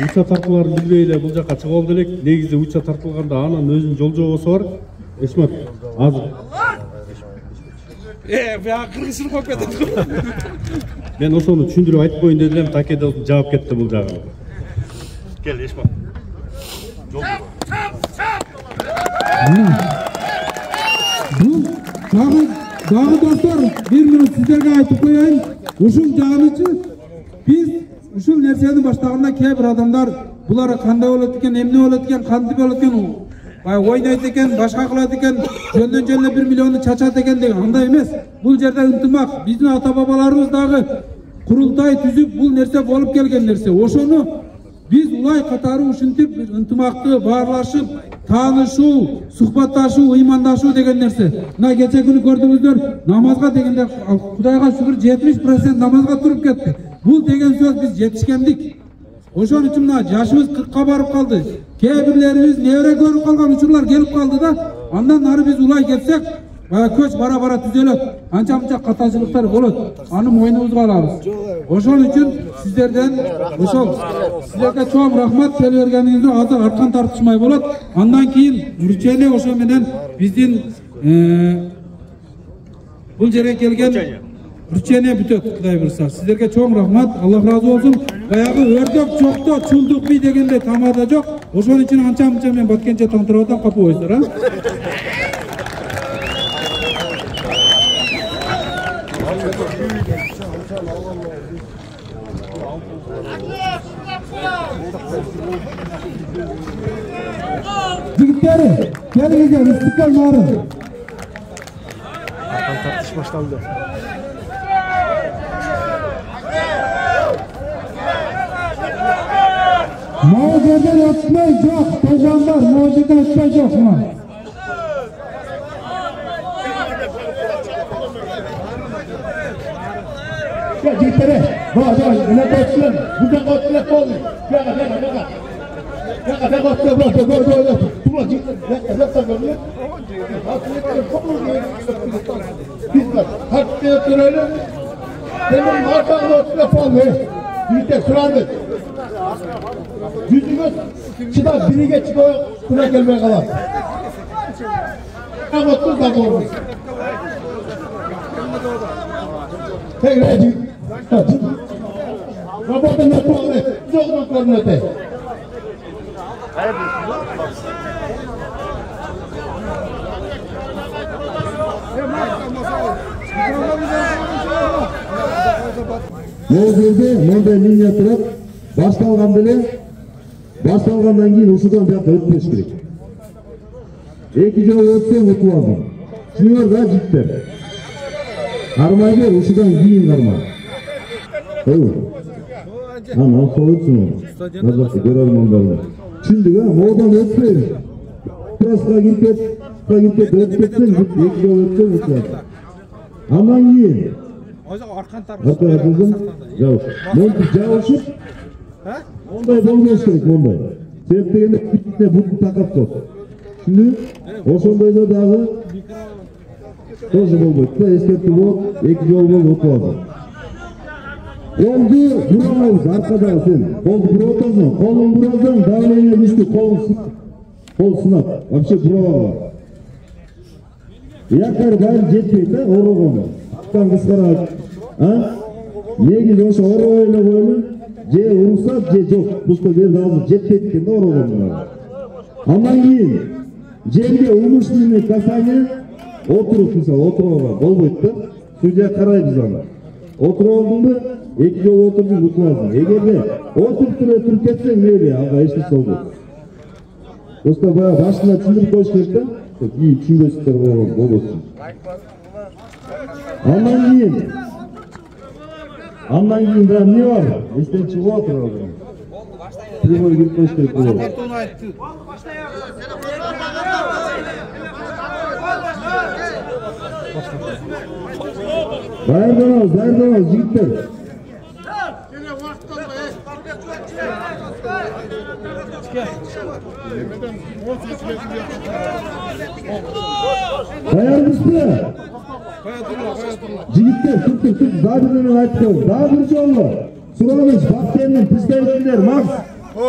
уча тартууларын билбей эле бул жака чыгып алды элек. Негизи уча тартылганда анын өзүнүн жол жобосу бар. Эсмат, азыр бияга кыргызчылык болуп кетет. Мен ошону түшүндүрүп айтып коеюн дедим, таке жаап кетти бул жагы. Кел, Эшмат. Дагы достор, бир минут сиздерге айтып коеюн. Ушул жагынычы биз ушул нерсени баштаганда кээ бир адамдар булар кандай болот экен, эмне болот экен, кантип болот экен, ойнойт экен, башка кылат экен, жөндөн жөн 1 миллионду чачат экен деген андай эмес. Бул жерде ынтымак, биздин ата бабаларыбыз дагы курултай түзүп бул нерсе болуп келген нерсе. Ошону биз улай катары ушинтип ынтымакты баарлашып, таанышуу, сухбатташуу, ыймандашуу деген нерсе. Мына кече күнү көрдүңүздөр, намазга дегенде Кудайга шүгүр 70% намазга туруп кетти. Бул деген сөз биз жетишкендик. Ошон үчүн мына жашыбыз 40ка барып калды. Кээ бирлерибиз небере көрүп калган учурлар келип калды да. Андан ары биз улай кетсек, көч бара-бара түзөлөт. Анча-мынча катачылыктар болот. Аны мойнубузга алабыз. Ошон үчүн сиздерден ошол сиздерге чоң рахмат келе бергениңизде азыр аркан тартышмай болот. Андан кийин урчеле ошо менен биздин бул жерге келген урчене бүтөт. Кудай буйрса. Сиздерге чоң рахмат. Аллах разы болсун. Баягы өрдөк жокто, чулдук бий дегенде тамада жок. Ошон үчүн анча-мынча мен баткенче тантырып атам, капыбайсыздар, а? Жигиттери, келиңиздер, ыстыкка нары. Аркан тартыш башталды. Могу жерден өтмөй жок, тожандар, могу жерден өтмөй жок. Жигиттери, мына кочлар, буда кочлар болду. Жага. Yüzümüz çıda birige çıda buna gelmeye kalar. Ağotuz da olmuş. Tekrar robotun ne tuğlu? Zoğun kornete. Mevzulda monday linya turib, başlangandan keyin uşudan buyoqqa o'tmish kerak. 2 jol o'tsang o'tib oldim. Tushunyor da jigitlar. Qarmayga uşudan keyin qarma. Ana qo'ysin. Nazarda ko'rarman bari. Tushundik ha, modan o'tmaydi. Trasga girib o'tib ketsang, 2 jol o'tsang o'tib oldim. Ondan keyin Arkan tartışın. Yavuş. Montu javuşup. Onday bolmos kerak monday. Sebep degende bitne butun takap koy. Şimdi oşondayda dagı tozu bolboyt da eskertip bolup 2 jol bolup otubady. Koldu buramayız arkadaş sen. Koldu bura otasın. Kolun buradan davleniye düştü. Kol sınat. Вообще burava. Yakar bari jetmeydi da oroğunu. Attan kıskara. Negiz oşo oroğuyla koyunu. Je ursa je jok. Busta bir razı jetmeydi de oroğunu. Ondan keyin жерге умышленный касание oturup misal oturuğa bolboyt da. Судья карайбыз аны. Oturup oldun mu? 2 jol oturdun utmazsın. Egerde oturup turib ketsen meyli ага эч нерсе болбойт. Usta bayağı başına çındır koş kertte, iyi çındırsızlar olursun. Ondan keyin daha ne var? Esten çıkıp oturalım. Primoy girip koş kertte olur. Bayırdan al, jigitler. Bayarmıştı. Jigitler, tut, daha birinin ayttık. Daha bir jollu. Suramış, Bakter'in pistoletiler, Max.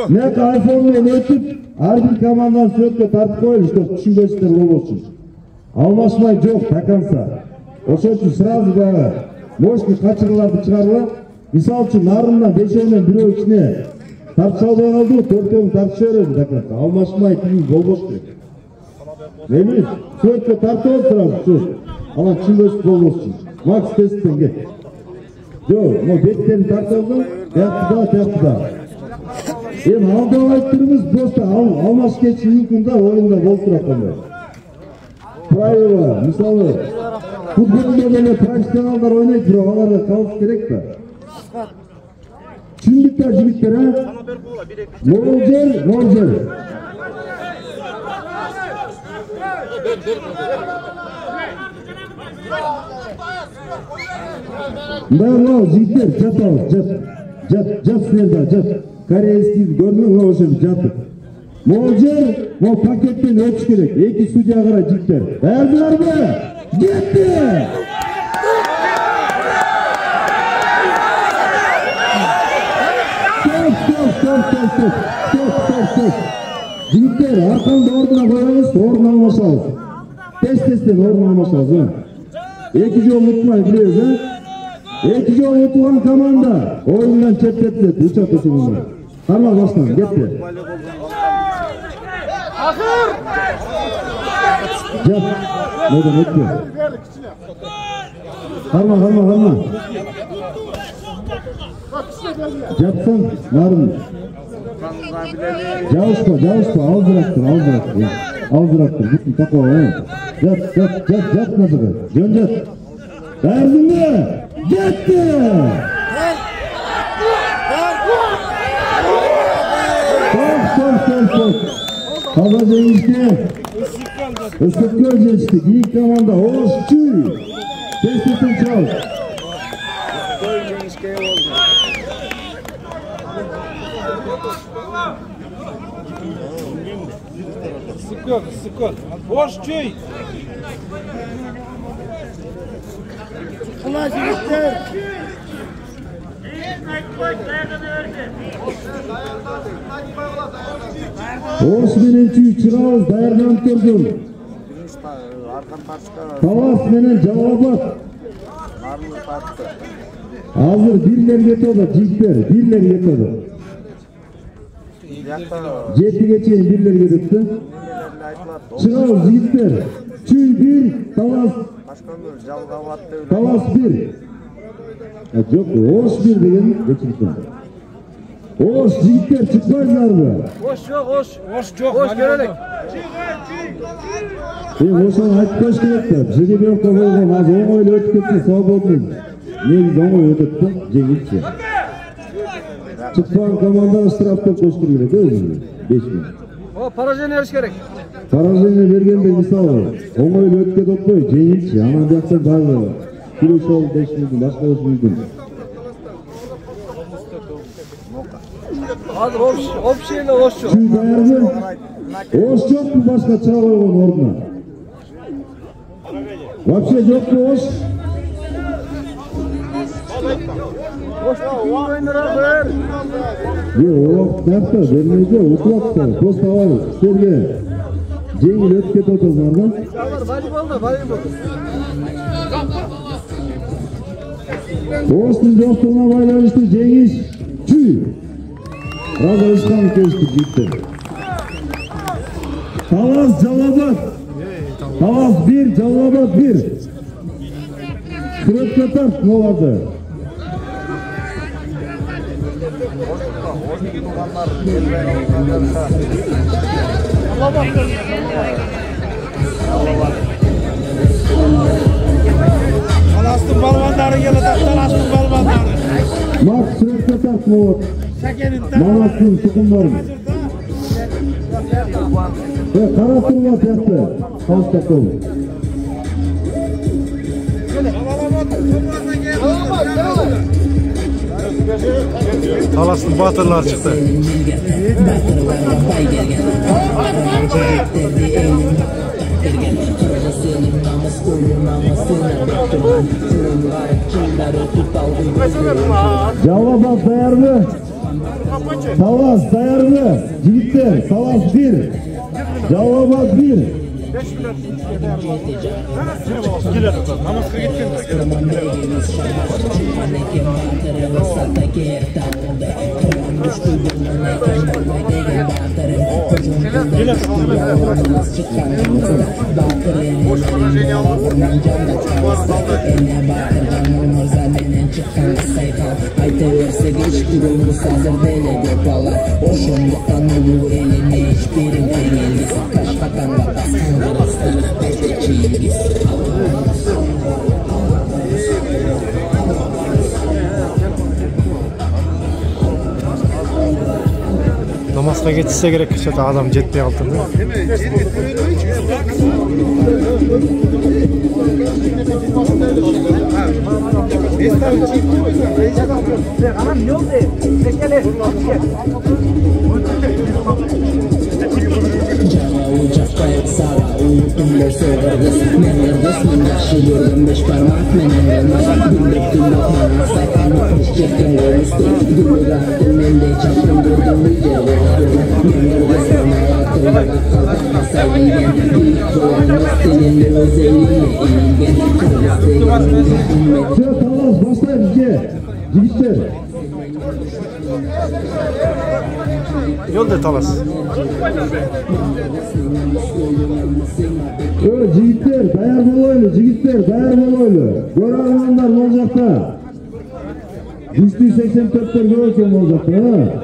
Ne iPhone'la ötüp, her bir komandan sürekli tartıp koyun, işte düşünbesizler olursun. Almaşmay yok, takansa. Oşo üçün sırası bayağı. Moşki kaçırılardı çıkarılar. Misal üçün narından, beşeğinden birey içine tartışalbay kaldı, 4-ün tartışıyor takansa. Almaşmay tüyün bolboş gerek. Neymiş? Sürekli tartı olsıralım, şu. Ama düşünbesiz bolboşsun. Max testten gel. Yok, ama beklerini tartışalım, yaptı da. Alda aytırımız bosta almaş geçi yükünde oyunda bolturaklandı. Правила, misалы, futbolda böyle profesyonellar oynayıp durup, onlara kalış gerek de. Düşündükler jigitler ha? Moljer. Bravo, jigitler, jat al, jat sinirda, jat. koreyskiy görmüň ошо жатып. Могул жер, могул пакеттен өтүш керек. Эки судья кара жигиттер. Даярдыңарбы? Кетти! Stop. Жигиттер, арканды ордуна коебуз, ордун алмашабыз. Тез-тезден ордун алмашабыз. Эки жол утмай билебиз, Эки жол утулган команда оюндан четтетилет, учат учурунда. Карма баштан, кетти. Ахыр! Жап, мойдон өтпө. Карма. Жапсан, нарын. Жабышпа, алдыраттыр, бүттүн такова. Жап, назыры, жөн жат. Даярдыңбы? Жетти! Стоп. Таза жеңишке. Өстөткө жетишти. Кийинки команда Ош Чүй. Тез-тезден чал. Sıkır. Boş çöy. Kulaç gitti. Oş menen Чүй чырабыз даярданып келдим. Талас менен Жалалабад. Азыр бирлер кетеді, жигиттер, бирлер кетеді. Жетиге чейин бирлер кетипти. Чырабыз жигиттер. Чүй 1, Талас 1. Жок, Ош 1 деген geçirdim. Oş jigitler çıkmazlarmı? Oş yok. Oş gerek. Oşan айтпаш керек да. Жигибекте болгон аз оңойлуу өтүп кетти, свободный. Негизи оңой өтөттү, жеңилчи. Çıkpan komanda штрафты коштур керек, өзү. 5 000. O поражение eriş gerek. Поражение бергенде мисалы, оңойлуу өтүп кетип атпай, жеңилчи. Анан жакта баары күрөш болуп 5 000 башка болушу мүмкүн. Hazır общийle Oş yok. Чүй даярбы? Ош жокпу башка чыга койгон ордуна? Вообще жокпу Ош? Oş oyunlara ver. Yok, narsa vermeydi, utulaptı. Posta var, serge. Жеңил өтүп кетип атасыңар да? Волейбол. Оштун жоктугуна байланыштуу жеңиш Чүй. Разалышкан келишти жигиттер. Талас Жалалабад. Талас 1, Жалалабад 1. Сүрөткө тарт болду. Talas'ın balvanları geldi, Talas'ın balvanları. Mak сүрөткө тарт болот. Манастын тукумдары. Кара турма тияқты. Калыстап болу. Talas'ın batırlar çıktı. Жалалабад даярбы? Талас даярбы? Жигиттер, Талас 1. Жалалабад 1. Aytaversek hiç durumuz hazır dele göpalar. Oşunduktan ulu eline hiçbirin tengeliz. Kaşkatanla baskan kırıstı beteçiyiz. Namazga geçse gerek işte adam jetmey kaldı. Uçak sara uyutumda soğuruz Menlerdes min yaxşı gördüm beş parmak menen gelmez Gündek gündek bana saykanlık işçekten koymuştu Gülü rahatım mende çaktım gördüm videoda Menlerdes bana hayatımda kalkakma sayılgen Büyük boğanız seninle özelliğine eğilgen Kırmızı ümmet Tamam başlayın bizge. Yigitler. Yolda Talas. Yigitler dayar bolaylı, yigitler dayar bolaylı. Göre almanlar ne olacak da? 384'ler görürken ne olacak da ha?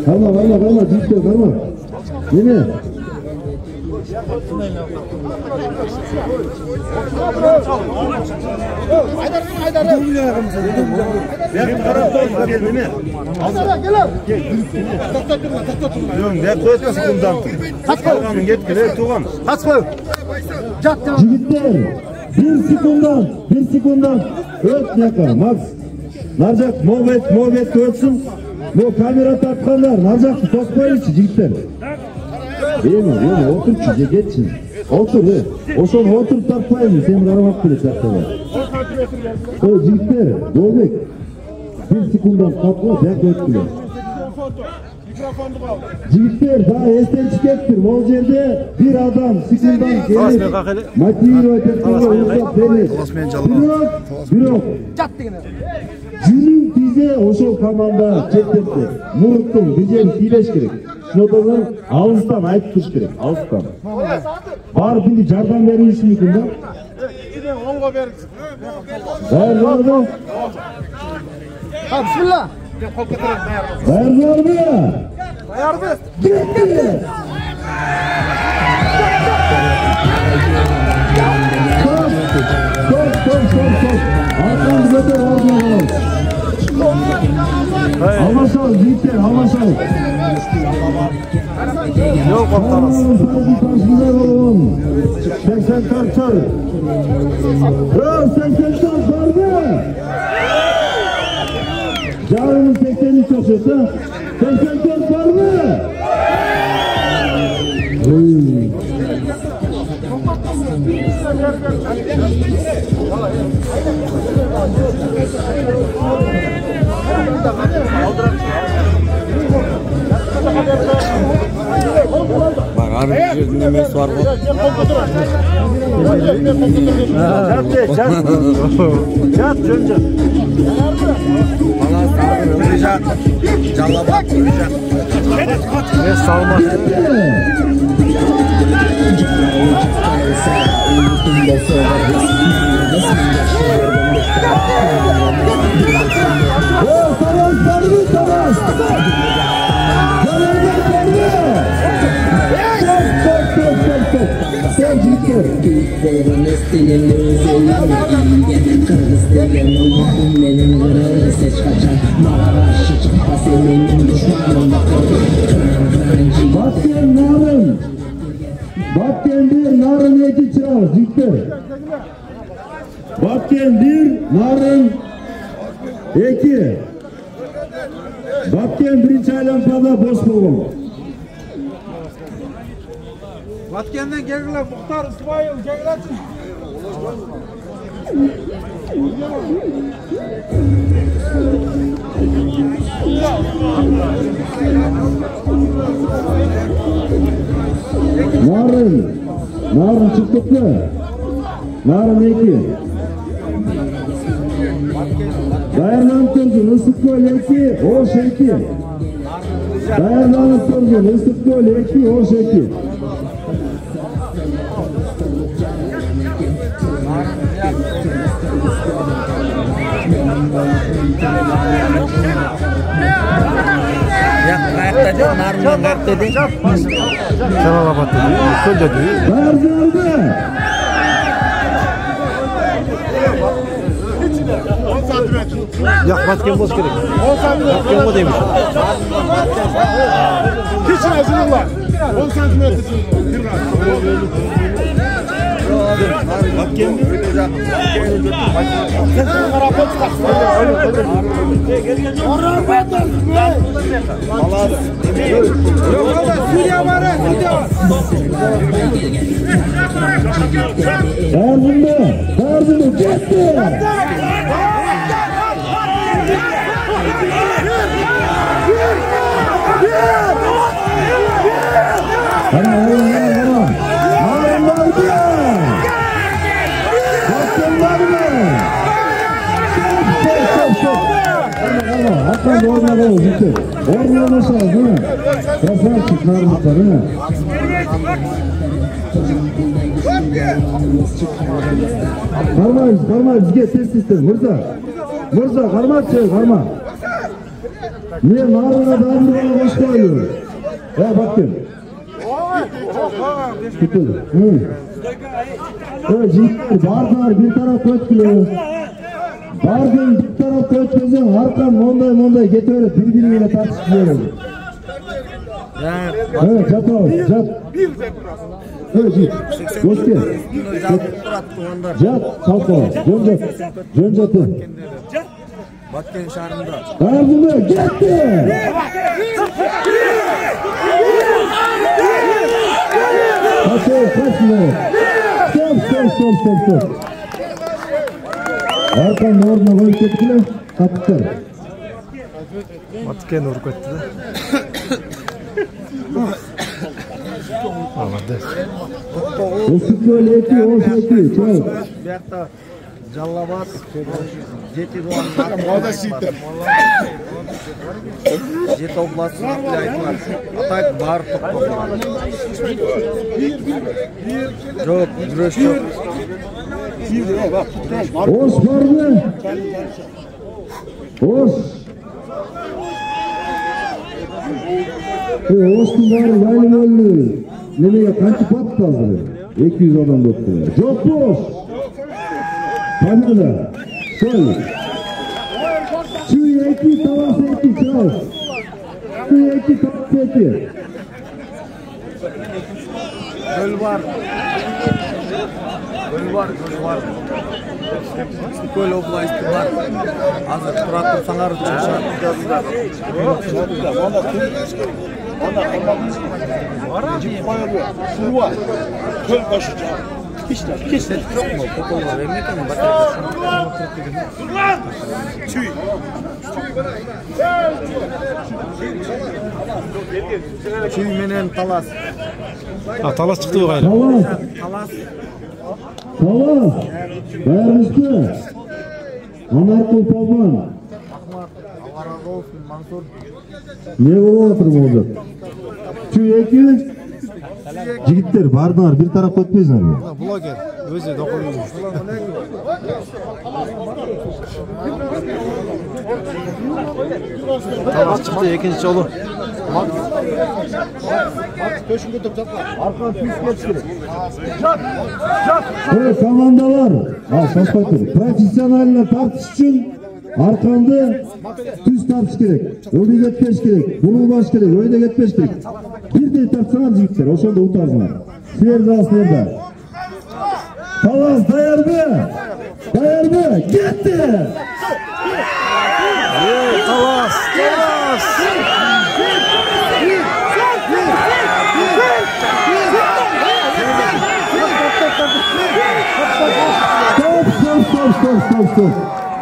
Kalma, yigitler kalma. Yine. Jigitler, bir sekundan öt neka, Max. Narjak, Movet ötsün. Bu kamera takkanlar, narjak tospaylıçı jigitler. Yeme, otur çize geçsin. Otur, oşon otur takmayın, sen aramak bile taktılar. Jigitler, Dolbek. Bir sekundan kapla, bek öttüler. Jigitler daha esten çıkarttır. O yerde bir adam sekundan gelip Mati'yi ötettiğine uzak verir. Bürok. Cünün bize oşo komanda çektirdi. Murtun bize kileş gerek. Şunadan ağızdan ayıp tuş gerek. Ağızdan. Var şimdi jardan verilişi mi kunda? Var mı? Bismillah. Var mı? Bayardı. Gitti. Stop. Arkamız öte var. Hava sal, gitti, hava sal. Yok Talas. 84 çar. 84 var mı? Yarının 83 olsa 84 var mı? Bak abi bir dinlemesi var mı? Çat çönce. Bana sağ olacak. Calla bak olacak. Ne salmaz. uyutumda soğuruz Menlerdes min yaxşı gördüm beş parmak Büyük boğanız seninle özelliğine eğilgen Kırmızı degen oldum benim kırıldı seç kaçan Bana karşı çıkma senin düşmanın Batken bir, narın iki çırağı, ziktir. Batken bir, narın iki. Batken birinci aylampada boş bulun. Vatken'den gelgiler Muhtar İsmail gelgilersin. Narın çıktık mı? Narın iki. Dayanlanıp durgun, ısık gol iki, hoş iki. Dayanlanıp durgun, ısık gol iki, hoş iki. Dedi, narından kalk dedi. Kenalabat dedi, köl dedi. Nerede? 10 santimetre. Yak batken boz gerek. 10 santimetre. Batken o demiş. Hiç azınlık var. 10 santimetre sınırlı. Hakan ornağı gitti. Ornağı nasıl değil mi? Krasavçik narlıklar değil mi? Karma bizge test sistem. Mırza karma şey karma. Niye narına dağıldı bana hoş koyuyor? Bakın. Tutuldu. Jitler barlar bir taraf kötkülüyor. Bardın bir taraf kötküzün arkan monday getiriyor birbiriyle tartışıyor. Evet jat. Evet jit. Dostu. Jat kalko. Jönjatı. Batken şehrinde. Ardına gitti. Stop. Arkan orna koyup kettiler, kaptılar. Batken urup kettiler. Osutlu eti, çal. Buyakta Jallabat, Jeti Doğan, Jeti Oblası'nın ayıtlar. Atayıp bağır toplar. Yok, güreş yok. Oş var mı? Oş. Oş'un var, laylı öldü. Nemeye kaçı pat kazdı. 200 adam doktular. Çok boş. Panada. Söyle. Çiğ eti, tavas eti, çal. Çiğ eti, tavas eti. Göl var. Göl oblayıstı var. Azır turatlı sanarı çıkışar. Cip koyuluyor. Su var. Köl koşacak. Hiç de çok mu? Pokollar emniyete mi? Çüy. Çüy menen talas. Talas çıktı o gayrı. Talas. Dayanıştı. Anarkul Papan. Allah razı olsun Mansur. Ne oturma olacak? Şu eki jigitler bardılar bir taraf ötmeyizler mi? Bloger. Özü dokunuyor. Talas çıktı ikinci yolu. Köşün götürüp çatla. Arkan pis geçti. Evet komandalar. Saspatır. Profesyonalle tartış için arkanda düz tartış gerek. Öyle getmeş gerek. Bunu baş gerek. Öyle getmeş gerek. Bir de tartışan jigitler. O şunda utarzlar. Siyer dağısında. Talas dayar mı? Gitti. Talas.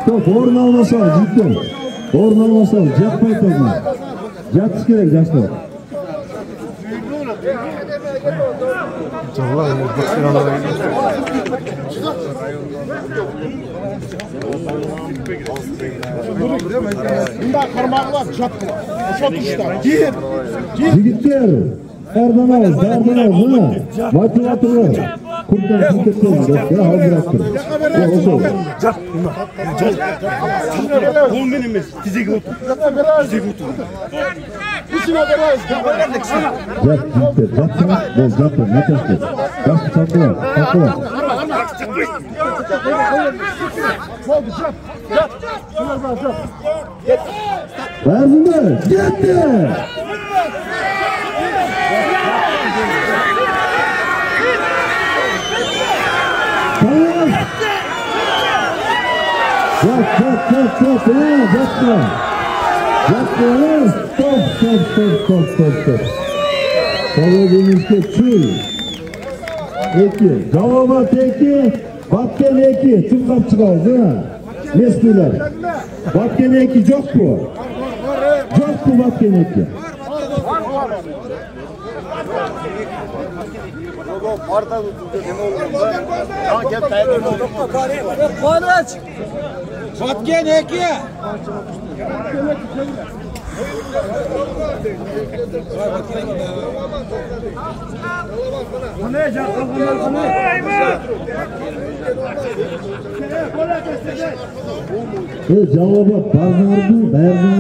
Stop. Orna almasal cidden. Orna almasal. Yapmayın tozma. Yatış gerek yaşlar. Vallahi bu sıralara Bunda karmak var, çapkı var. Çok uçlar. Jigitler. Dardanaz. Vatırlar. Kurtlar şirketler. Ya hazır attır. Ya olsun. Bu benimiz. Fizik otur. Bütün oturayız. Jigitler. Ne taştı? Taştı takılar. Lazımdır. Gitti. Stop. Salıdığımızda çül. Eki. Cavabat eki. Batken eki. Tüm kap çıkarız ha. Mesliler. Batken eki yok bu. Yok bu batken eki. Batken eki. Bu ne canım? Bu ne? Cevabı bağırdı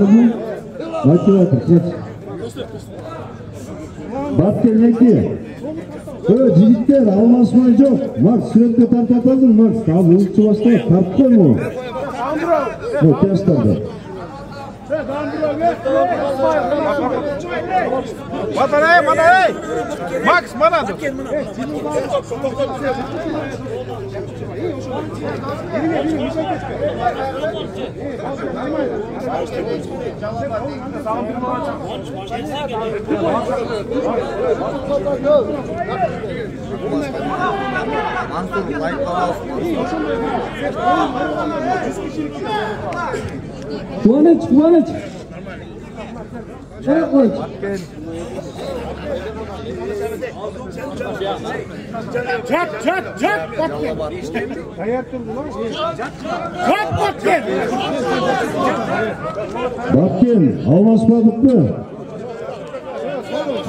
mı? Makinedir, geç. Batken eki. Jigitler almasmay yok. Max sürekli tartatadın Max. Tabi uçtu başta tarttı mı? Bu testlerde. Mana Max mana dur. Kıvanç. Çak. Batken, almasmadık mı?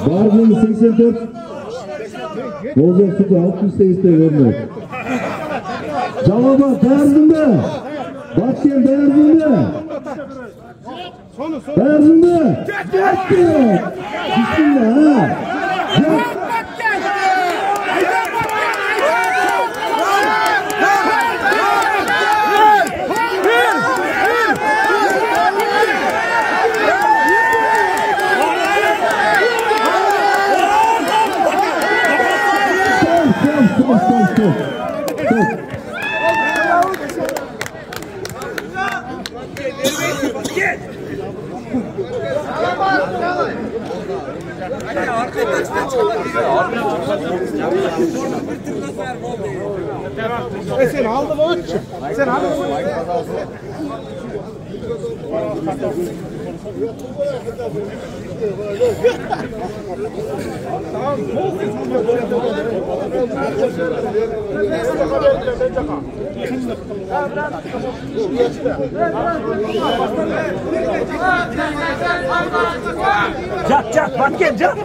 Barbun 84. Bozok Suda 68'de görmüyor. Cevaba derdin mi? Batken derdin mi? Derdin mi? Bismillah ha. Sen aldın o üç. Sen aldın o üç. Cak Batken cak.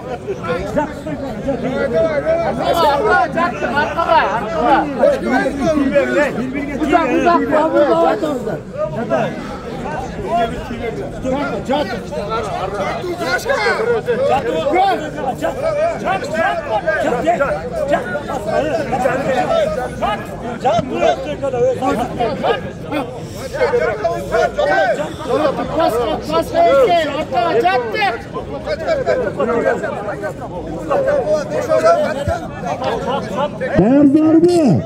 Dayarlar mı?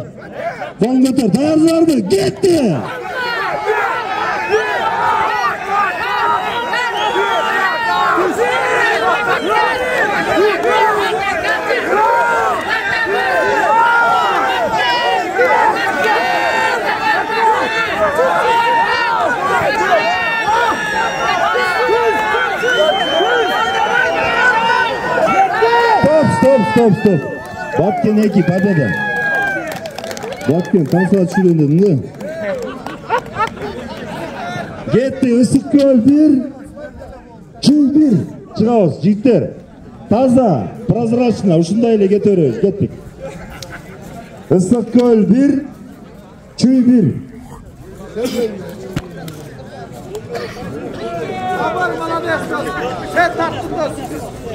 Kol götür, dayarlar mı? Gitti! Stop. Batken ekip hadi de. Batken kansa açılıyor dedi. Gitti Isıkköl 1. Çiğ 1. Çıkağız jigitler. Taza, prozrachno, ушундай эле кетөрөбүз. Кеттик. Isıkköl 1. Çiğ 1. Aman молодец. Sen tarttın da.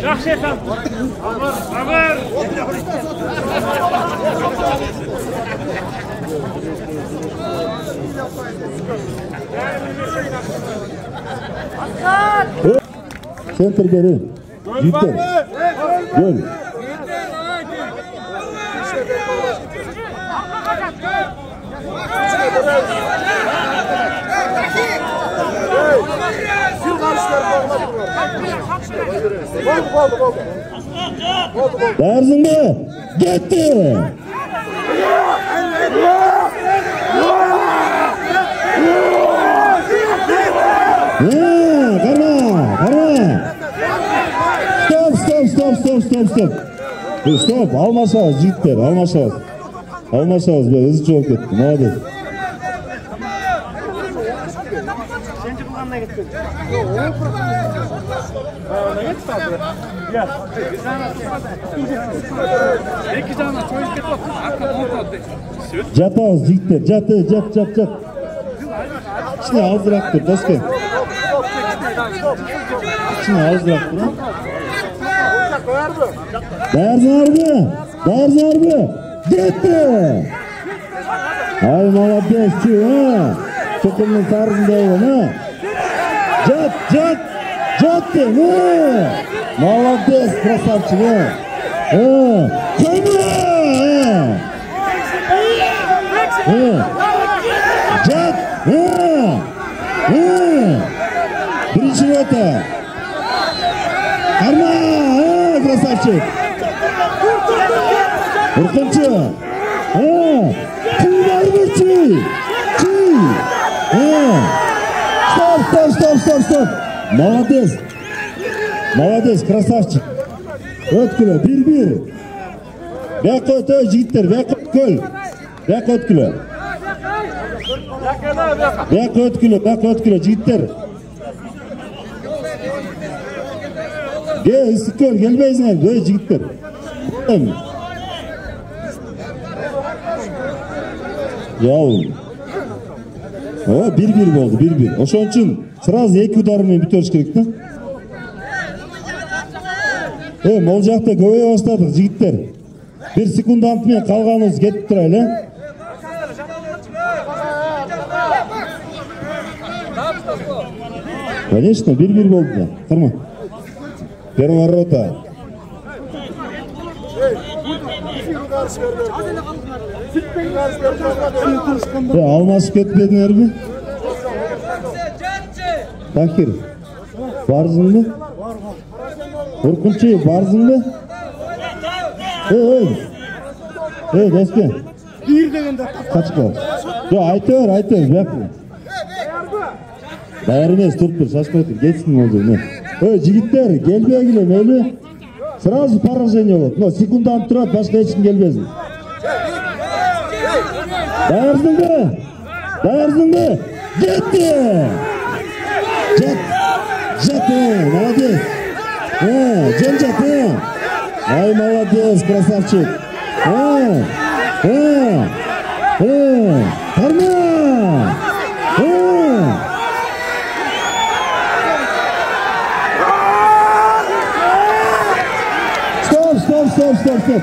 Жақсы етам. Амыр. Center beri. Jigitler. Gol. Dayarsın mı? Gitti. Stop, almasanız cidden, almasanız be, hızlı çok ettim, hadi. Jatağız cidden, jat. İçine azdıraktır, dostum. İçine azdıraktır, ha? Dayarsın harbi. Gitti. Ay молодец ha. Çokumun tarzındayım ha. Jattı ha. Молодец, красавчик ha. Jat birinci nota. Karma красавчик. Urkuncu. Stop. Молодец, красавчик. Ötkülü, 1-1. Bek ötü, jigitler, bek ötkül. Bek ötkülü, jigitler. İstiklal gelmeyiz böyle jigitler. Yahu. O 1-1 oldu, 1-1. Oşon için sırası 2 udarымен biteriş kerekti. Молжакта көбөйө баштадык жигиттер. 1 секунд антымен калганыбыз кетип турайлы. Конечно, 1-1 болду да. Кырма. Первая рота. Алмасып кетпедиңер ми? Такир. Барсыңбы? Уркунчу, барсыңбы? Достым. Bir degende. Kaçma. Yo, aytır, bırakma. Dayar емес, turup tur, şaşmaytır, geçsin oldu ne? Jigitler, gelbegile meyli. Сразу поражение болот. Но секундант турат, башка эч ким келбесин. Dayarsыңбы? Жетти! Жат, молодец. Жат. Ай, молодец, красавчик. Карма! Stop.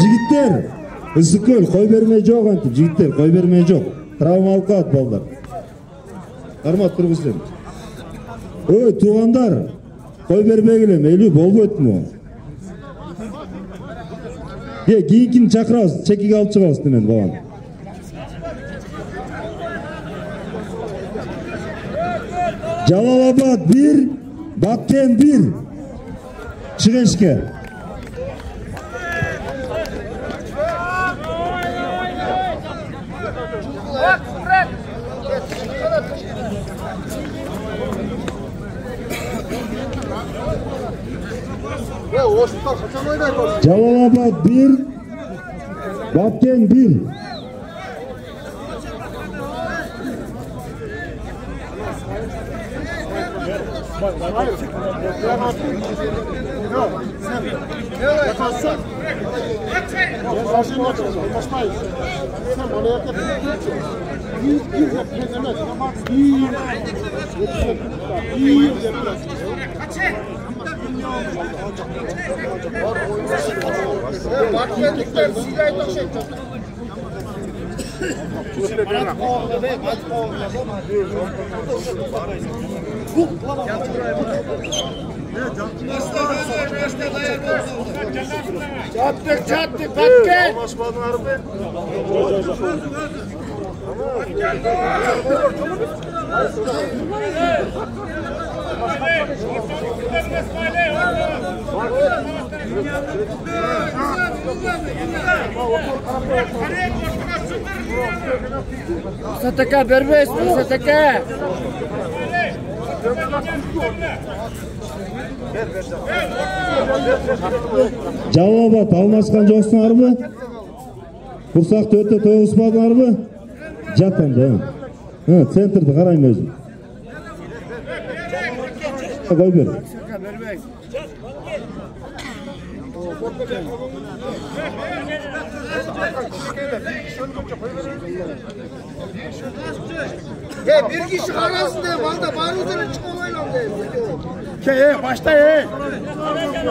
Jigitler. Issikkol, koy bermey jok antip, jigitler, koy bermey jok. Travma alып калат балдар. Кармат тургузсен. Туугандар, кой бербегиле, мейли болбойт му? Кийинкини чакырабыз, чекиге алып чыгабыз демен балам. Жалалабад 1, Баткен 1. Чыгышке. Жалалабад 1, Баткен 1. Çattık Batken. Sataka berbes, sataka. Жалал-Абад алмашқан жоқсыңарбы? Құрсақты өте тойғызбадыңарбы? Жатамды. Центрді қарайым өзім. Қой бер. Bir kişi karasın diye balda baruzunu çıkamayla Başta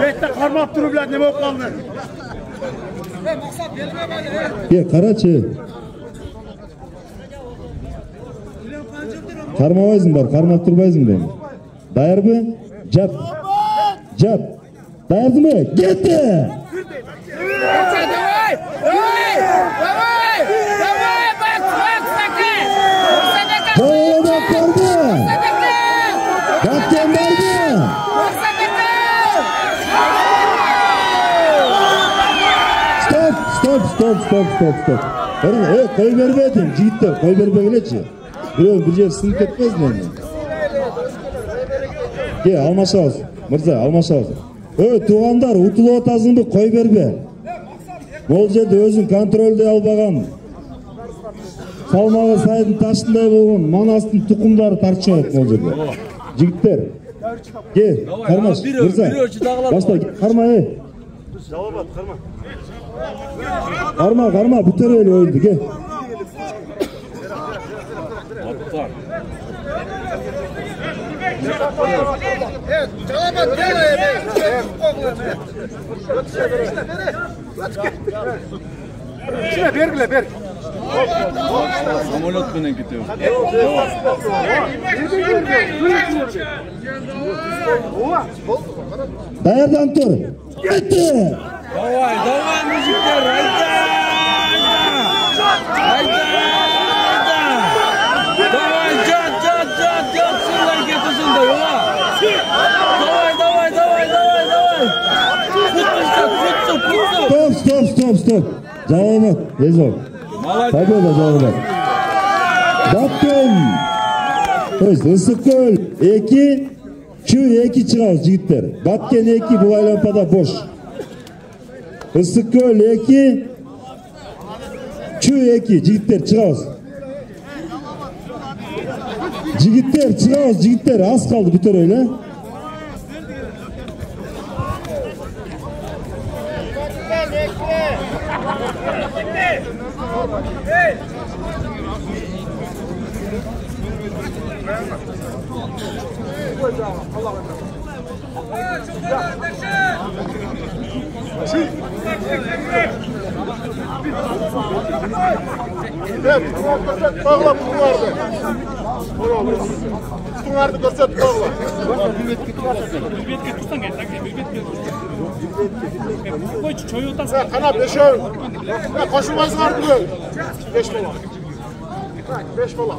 Bekte karmap durup lan ne bok kaldı. Qarachi. Qarmabайсың бар, қармап тұрбайсың бе? Дайырбы? Жат. Жат. Дайырдымы? Кетті! Жалал-Абад барды! Баткен барды! Стоп. Қой бербедім, жігіттер, қой бербегілечі. Біреу бір жер сынып кетпезін енді. Алмашауыз, мырза, алмашауыз. Туғандар, ұтылы отазың бұл қой бербе. Ол жерде өзің контролде албаған. Салмағы сайдың ташындай болған, манастың тұқымдары тартшы өтін ол жерде. Жігіттер, қармаш, мырза, баста, қарма, Жалал-Абад, қарма. Қарма, бүтер өлі ойынды, ке. Жалал-Абad делай. İçine bер. Самолет менен кетебиз. Даярдан тур. Кетти. Давай, мужиктер, айда! Давай, жат, силар кетесиңдер, ола! Давай! Стоп. Жалал-Абад, езол. Победа, Жалал-Абад. Баткен. Ысыккөл 2, Чу 2 чыгабыз, жигиттер. Баткен 2, бул айлампада бош. Ысыккөл 2, Чу 2, жигиттер чыгабыз. Жигиттер, аз калды бүтөр эле. Bağla bunlardı. Bunlardı görsat bağla. Kana 5 koşulmazsın artık. 5 bola. 5 bola.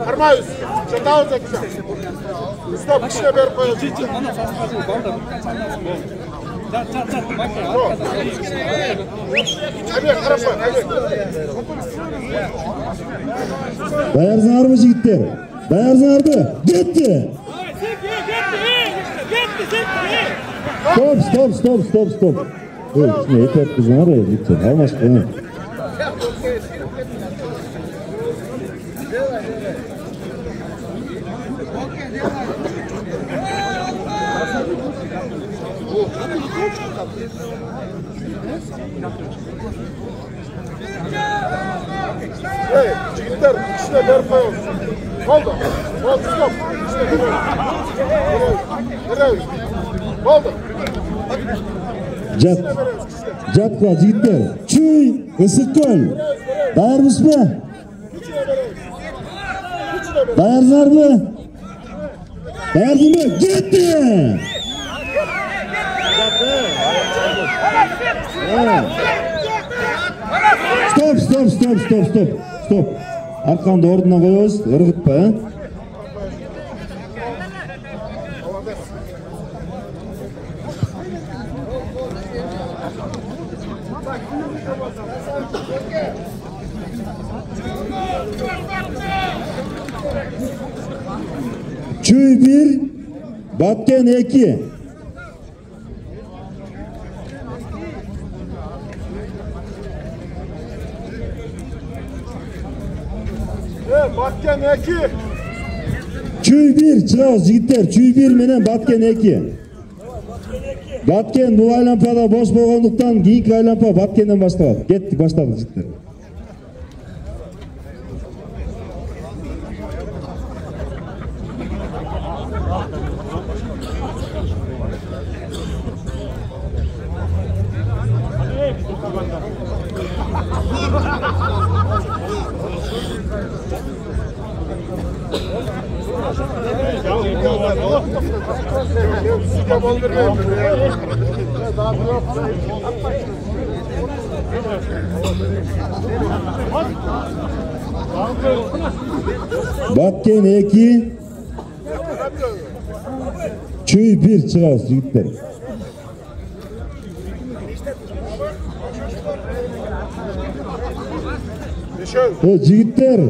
Kırmayız. Sen daha uzak güzel. Stop işine ver koyalım. Dayarsыңарбы, жигиттер? Dayarsыңарбы? Кетти! Стоп. Ичине этеп кызыңар, жигиттер. Алмаш коюң. Jigitler, işine ver koyalım. Oldu, stop. Жатqa jigitler. Çuy, Isıkkol. Dayarmısınız mı? Dayarsınlar mı? Dayardın mı? Gitti. Stop. Arkanı orduna koyuyoruz. Irgıtma ya. Çuy 1, Batken 2. Batken 2. Çuy 1 çıkıyoruz jigitler. Çuy 1 menen Batken 2. Batken bu aylampada boş bolgonduktan kийинки aylampa Batkenden başladı. Kettik başladık jigitler. Batken 2, Çuy 1 çıkıyoruz jigitler. Jigitler.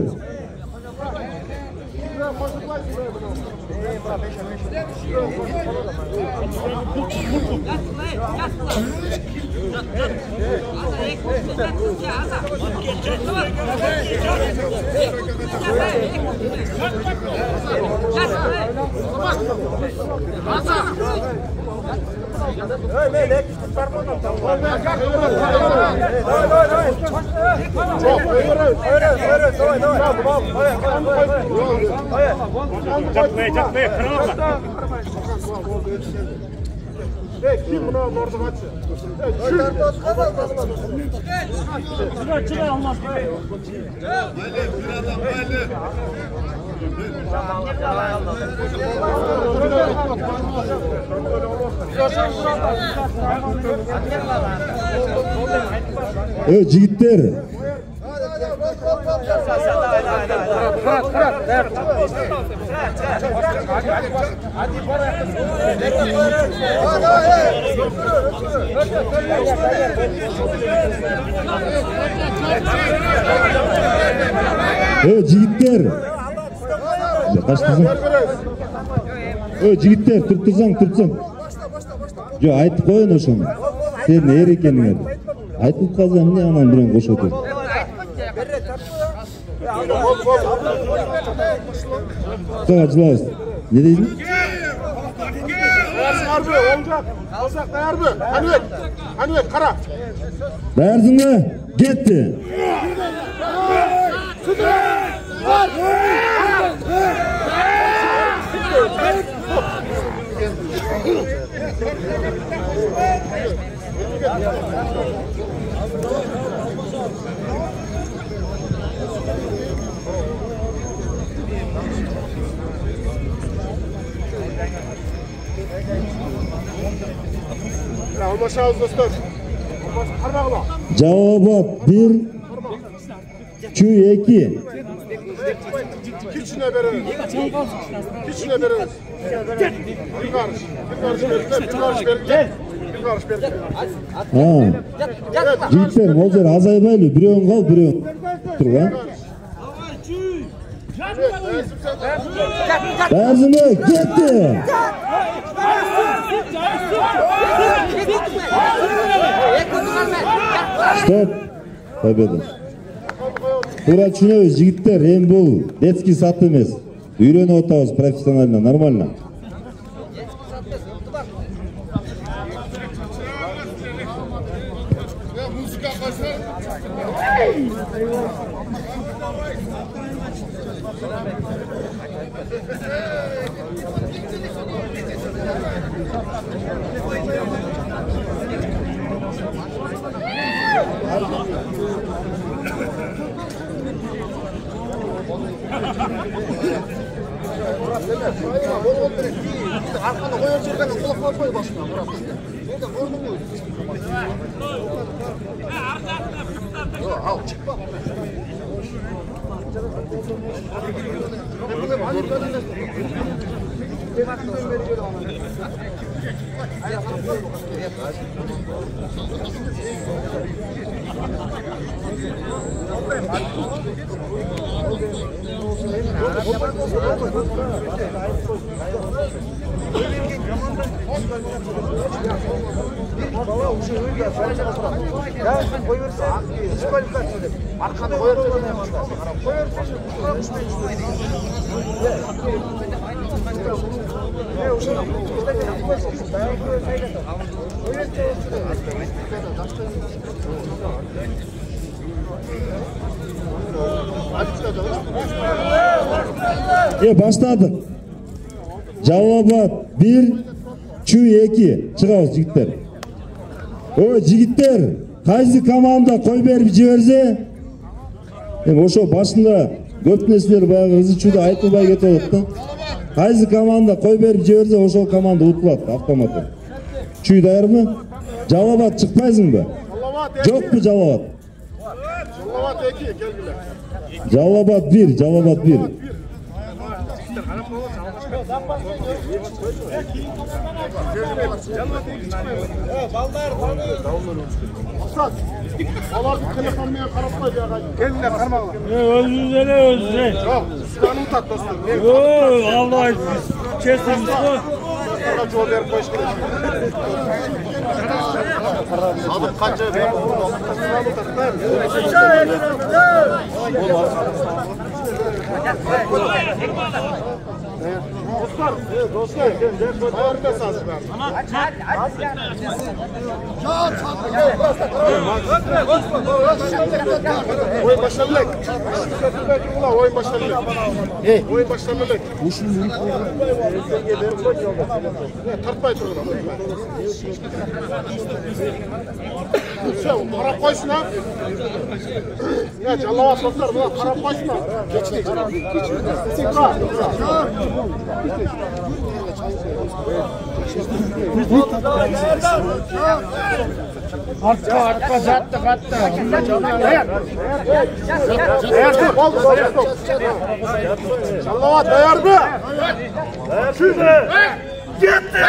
Kim bunu orada kaçı? Çıra Allah gibi. Evet jigitler. Evet jigitler. Kaçtırsın. Evet jigitler turtsan. Jo aytып koyun oşunu. Sen ne ekeningni. Aytып kalsam ne anan bilen koşup otur. Kılacağız. Ne dedin? Olacak dayar mı? Hanvet, kara. Dayarsın mı? Gitti. Almaşağız dostlar. Cevabı 1, Çuy 2. Küçüne veririz. Bir karış verin. Jigitler boljer azaybaylı. Bireğin kal, bireğin tur lan. Dayarsın mı? Gitti. Stop. Tabii. Тура түшүнөбүз жигиттер, эми бул детский сат эмес. Үйрөнүп атабыз профессионально, нормально. Arkanda koyar жерден kulak alpay başına. Nerede gördün mü? Yok, al çıkma. Arkanda koyar Başladık. Жалал-Абад 1, Чүй 2. Çıkıyoruz jigitler. O jigitler, kaysi komanda koy berip жиберсе, oşo başında көп нерселер баягы ызы-чууда айтылбай кетип атат. Kaysi komanda koy berip жиберсе, oşo komanda утулат автоматтан. Чүй даярбы? Жалал-Абад чыкпайсыңбы? Жокпу Жалал-Абад? Жалал-Абад 2 келгиле. Жалал-Абад 1, Жалал-Абad 1. Alardı telefonmaya karapma diye gayet. Gelin de karmağa. Özünüze özünüze. Yok, silahını utat dostum. Yok, Allah kesiniz bu. Sonra çoğu verip koş gidelim. Sadık kaçı ben bunu silahını Dostlar, ayarda sazlar. Oyun başladık. Oyun başladık. Oyun başladık. Tartmay durun. Sen para koysun ha. Ya Жалал-Абад dostlar buna para koysun ha. Geçtik. Artqa zattık attı. Dayardı. Oldu. Жалал-Абад dayardı. Şimdi. Gitti.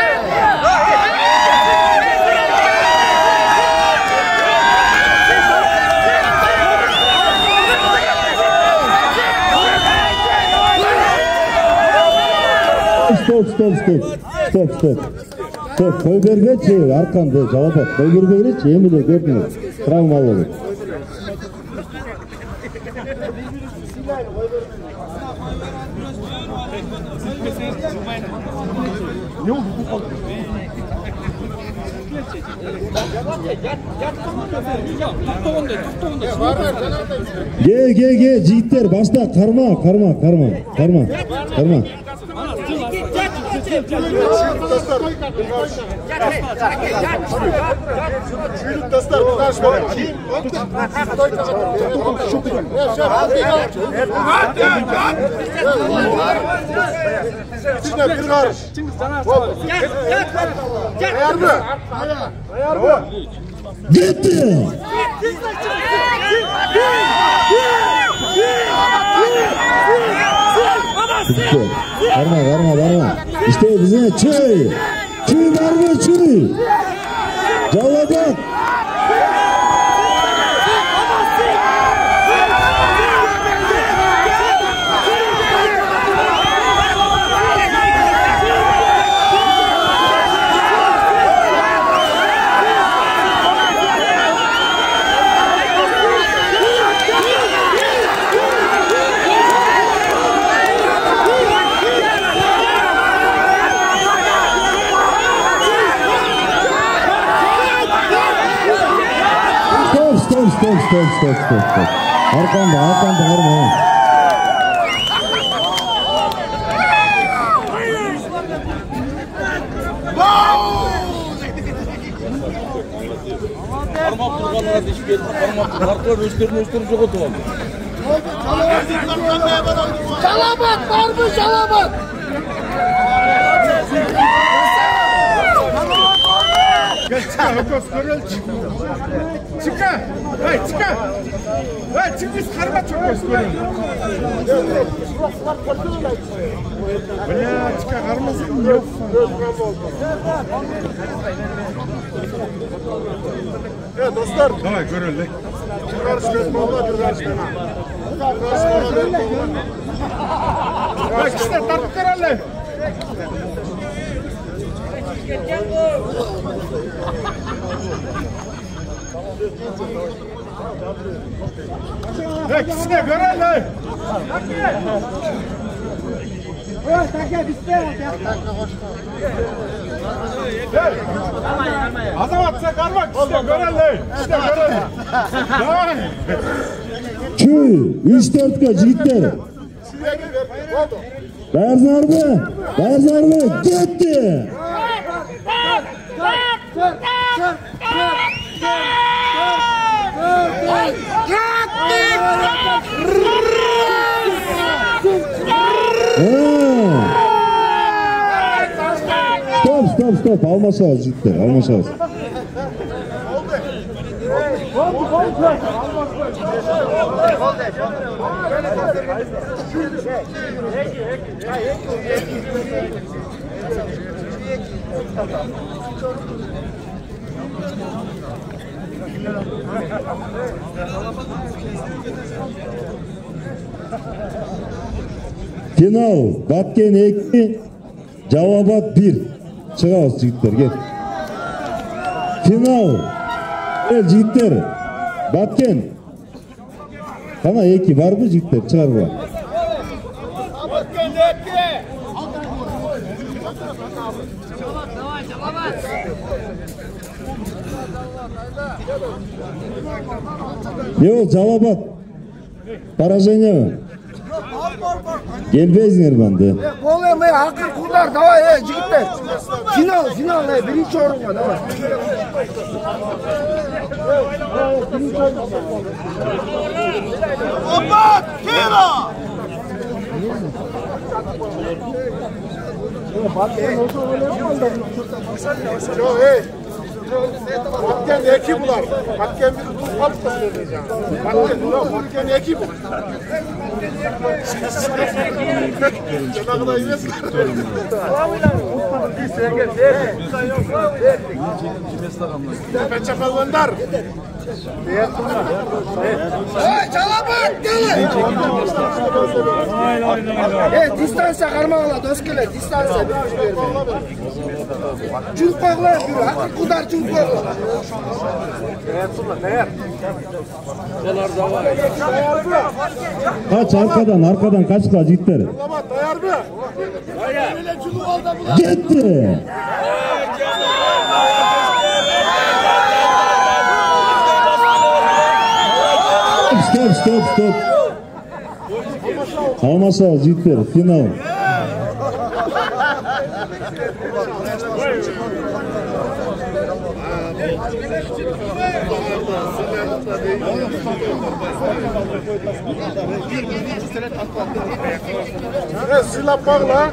Stop. Koy bergeç, arkanda Жалал-Абад. Koy bergeç, emile gördünüz. Travmalı olur. Ne oldu? Ge, jigitler başla, karma. Dostlar, bir karış. Ayar. Gitti. Varma. İşte bize çöy var mı çöy? Жалал-Абад. Stop. Arkanda harma. Karmap turganlara dişip geldi. Karmap turganlar österini jogotup aldı. Жалабат barmı Жалабат? Gel çıkar, ökos görül çıkar. Hey çıkar. Hey çık biz karma çok ökos görül. Bana çıkar karmasın yok. Evet dostlar. Давай görül. Karışmayın baba, karışmayın. Bak işte tartıp kararlı. Hey ikisine görerler. Azamat sen karmak işte görerler. İşte görerler. Davay. Köy 3-4'ka jigitler. Barzarlı gitti. Stop. Almaşağız jigitler, almaşağız. Final Batken 2, Jalabat 1. Çıkağız jigitler gel. Final. Gel jigitler. Batken. Kana 2 var mı jigitler? Çıkar bu. Yok Jalabat. Поражение mi? Gelbeysingер bende. Gol yemeye hakkı kurtar davay jigitler. Final birinci orunga davay. Abat kira. Batken eki bular. Batken bir tutmalık da söyleyeceğim. Batken eki bu. Ne kadar yiyorsun? Peçe kalınlar. Jalabat gelin. Distansa karmağla doskele distansa. Çulpaklar yürü. Hakkı kudar çulpaklar. Kaç arkadan kaç jigitler. Dayar mı? Gitti. Stop. Almaşağız jigitler. Final. Silap bağla.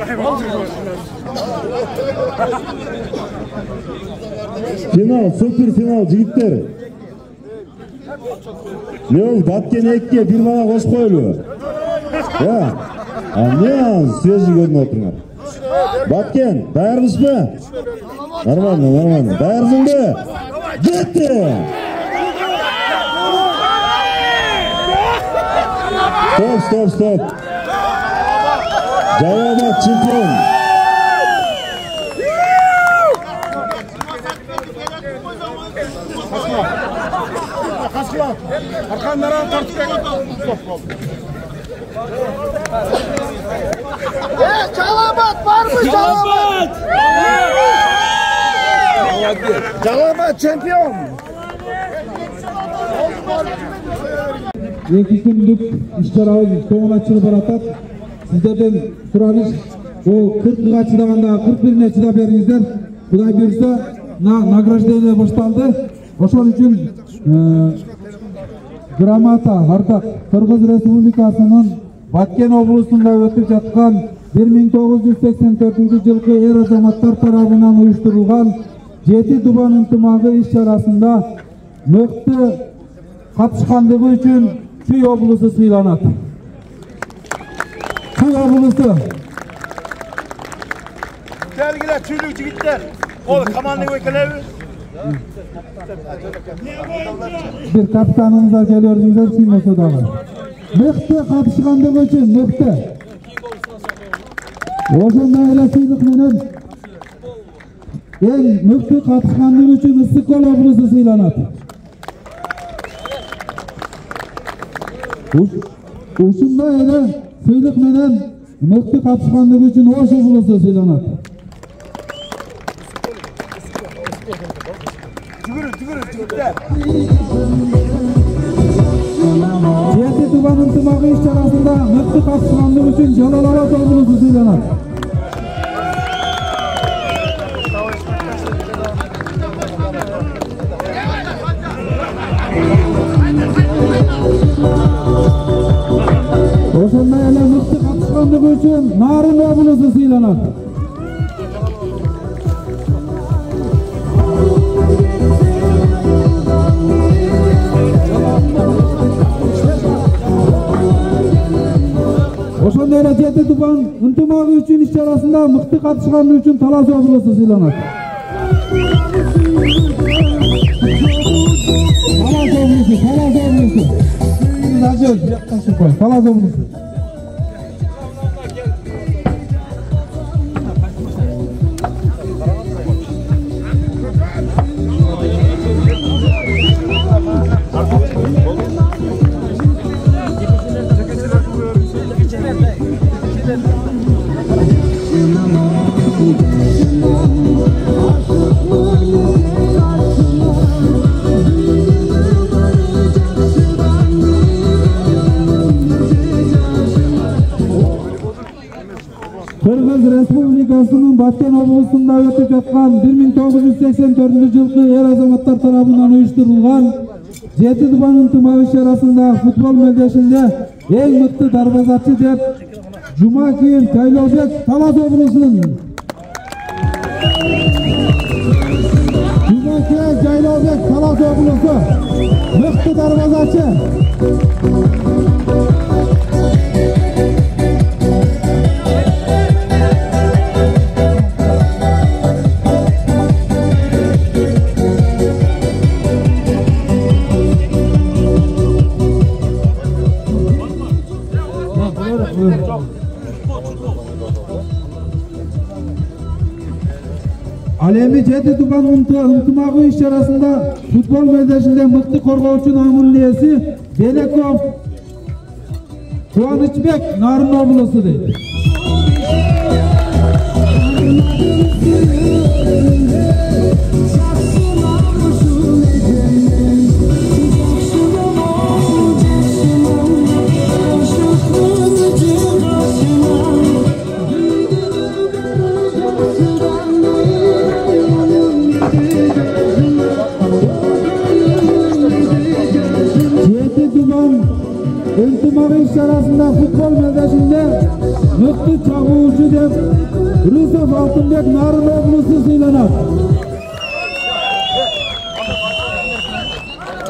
Final, süper final jigitler. Yok, Batken 2'ye bir bana hoş koyuluyor. Ya, ne sözü görün oturlar. Batken, dayarmış mı? Normal. Dayarsın mı? Gitti. Stop. Jalabat çempiyon. Kaçma. Arkanlara tartıp Jalabat var mı Jalabat? Jalabat şampiyon. Екі күндік іс-шарабыз соңына шығып баратат. Сіздерден сұраныс ол 40-ға чыдағанда 41-не чыдап беріңіздер. Құдай бұйырса награждение башталды. Ошон үчүн Gramata, Ардак, Кыргыз Республикасынын Баткен облусунда өтүп жаткан 1984 жылкы эр азаматтар тарабынан уюштурулган 7 Дубан ынтымагы иш-чарасында мыкты катышкандыгы үчүн Чүй облусу сыйланат. Чүй облусу. Келгиле Чүйлүк жигиттер. Ол команданы өкүлөбү. Bir kaptanınıza geliyorsunuz Simoso dagы. Mыкты катышкандыгы үчүн мыкты. Ошондой эле сыйлык менен эң мыкты катышкандыгы үчүн Ысык Көл облусу сыйланат. Ушундай эле сыйлык менен мыкты катышкандыгы үчүн Ош облусу сыйланат. Жети Дубан ынтымагы иш-чарасында мыкты катышкандыгы үчүн Жалал Абад облусу сыйланат. Ошондой эле мыкты катышкандыгы үчүн Нарын облусу сыйланат. Ошондой эле Жети Дубан ынтымагы үчүн иш-чарасында мыкты катышкандыгы үчүн Талас облусу сыйланат. Талас облусу. Талас облусу. Кыргыз Республикасынын Баткен облусунда өтүп жаткан 1984 жылкы эр азаматтар тарабынан уюштурулган 7 Дубан ынтымагы иш-чарасында футбол мелдешинде эң мыкты дарбазачы деп Жумакиев Жайлообек Талас облусунун Жумакиев Жайлообек Талас облусу мыкты дарбазачы. Ал эми 7 Дубан ынтымагы иш-чарасында футбол мелдешинде мыкты коргоочу намынын ээси Белеков Кубанычбек Нарын облусу дейт. Ынтымагы иш-чарасында футбол мелдешинде мыкты чабуучу деп Русов Алтынбек Нарын облусу сыйланат.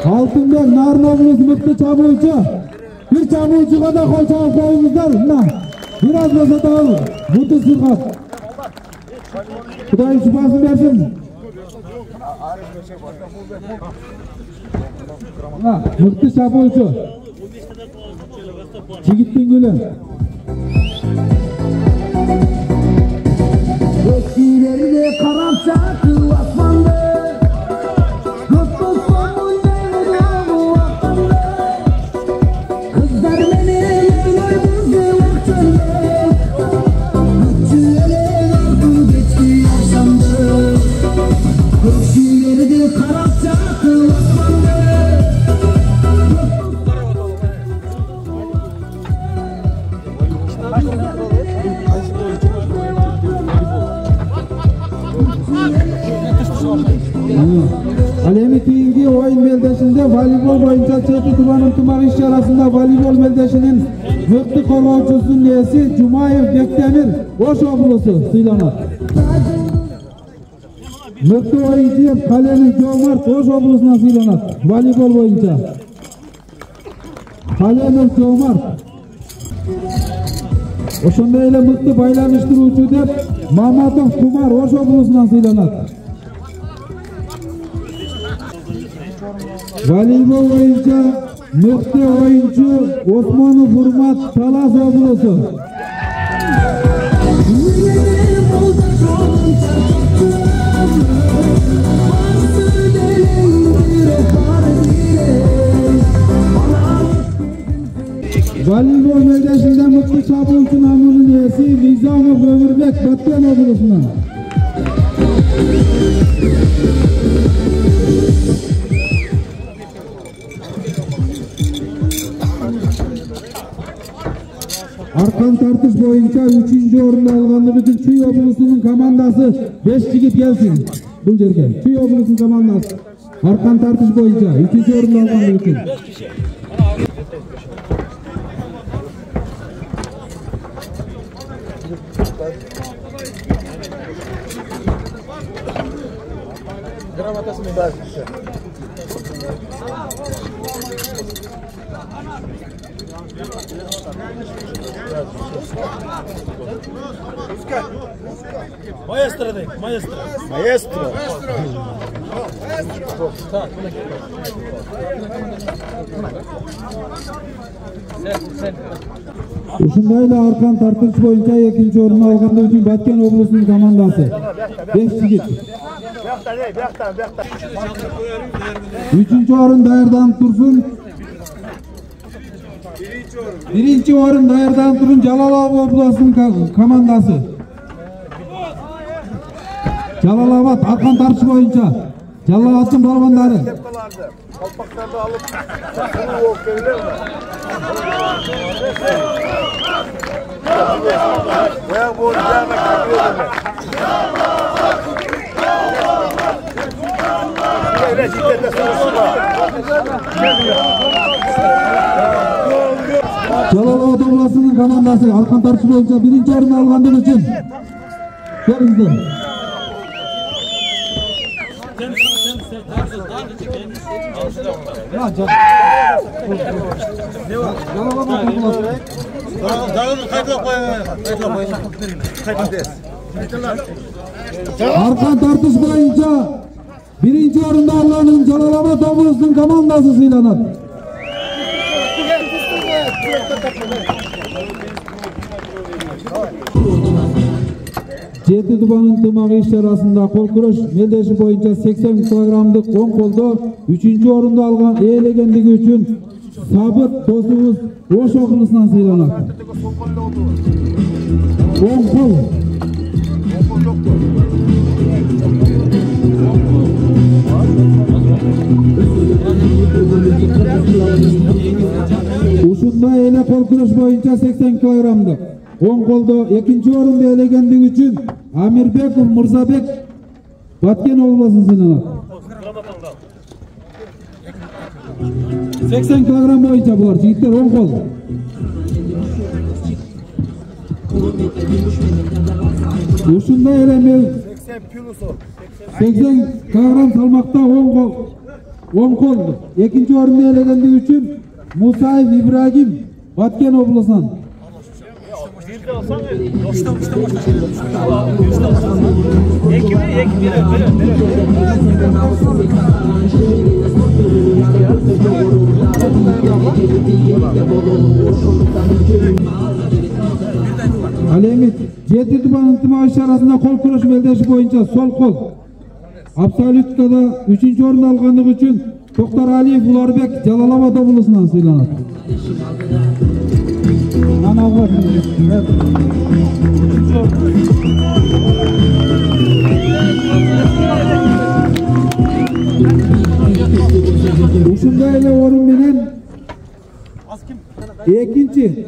Алтынбек Нарын облусу мыкты чабуучу. Bir çabуучуга да кол чабып коюңуздар. Мына бир аз болсо дагы буту сыргап. Кудай шифасын берсин. Мына мыкты чабуучу. Жигиттин гүлү. Көкчилерге карап чакып аспанды. Kızlar beni öldürdü vaktimde. Bütçülere yardım geçti yaşamdı. Gökçülerde karap çakı asmandı. Al endi keyingi oyun beldeşinde voleybol boyunca Çeti tuman ынтымақ иш-чарасында voleybol beldeşinin mıқты korgouchusunun ээси Жумаев Бектемир Ош облысы сыйланат. Mıқты oyuncu Kaleli Жомарт Ош облысынан сыйланат. Voleybol boyunca. Kaleli Жомарт. Ошондой эле мыкты байланыштыруучу деп Маматов Кумар Ош облысынан сыйланат. Voleybol boyunca mıқты oyuncu Osmanov Urmat Talas облысы. Voleybol belgesinde mıқты çapulcu namının ээси Mizamov Ömürbek Batken облысынан. Arkan tartış boyunca 3. orunda alganlığı için Çuy облысының komandası 5 jigit gelsin bu yerge. Çuy облысының komandası Arkan tartış boyunca 3. orunda alganlığı için. Грамотасы мен бәрі. Маэстро дейік, маэстро. Маэстро. Так, Ушундай эле Аркан тартыш боюнча 2-нчи орунду алганды үчүн Баткен облусунун командасы 5 жигит. 3-нчи орун даярданып турсун. 1-нчи орун даярданып турун Жалалабад облусунун командасы. Жалалабад Аркан тартыш боюнча Жалалабадтын балбандары. Kalpaklarını alıp bunu yok verirler mi? Ya bu ocağına kapıyor demek. Öyle şiddette sorusu var. Жалалабад облусунун командасы Аркан тартыш боюнча 1-нчи орунду алгандыгы үчүн келиңиздер. Arkan tartış boyunca 1-nчи orunda alганын Жалалабад облусунун komandası сыйланат. Çeti tuman ынтымақ иш-чарасында кол күрөш мелдеши боюнча 80 килограммдык 10 колдо 3-нчи орунду алган ээлегендиги үчүн Сабыт досубуз Ош облусунан сыйланат. 10 кол. Ушундай эле кол күрөш боюнча 80 килограммдык 10 колдо 2-нчи орунду ээлегендиги үчүн Амирбеков Мырзабек Баткен облусунан сыйланат. 80 килограмм боюнча булар жигиттер 10 кол. Ушундай эле 80 килограмм салмакта 10 кол 2-нчи орунду ээлегендиги үчүн Мусаев Ибрагим Баткен облусунан. Ал эми Çeti tuman ынтымақ иш-чарасында кол күрөш мелдеши боюнча сол кол абсолюткада 3-нчи орунду алгандыгы үчүн Токтор Алиев Уларбек Жалалабад облусунан сыйланат. Ушундай эле орун менен экинчи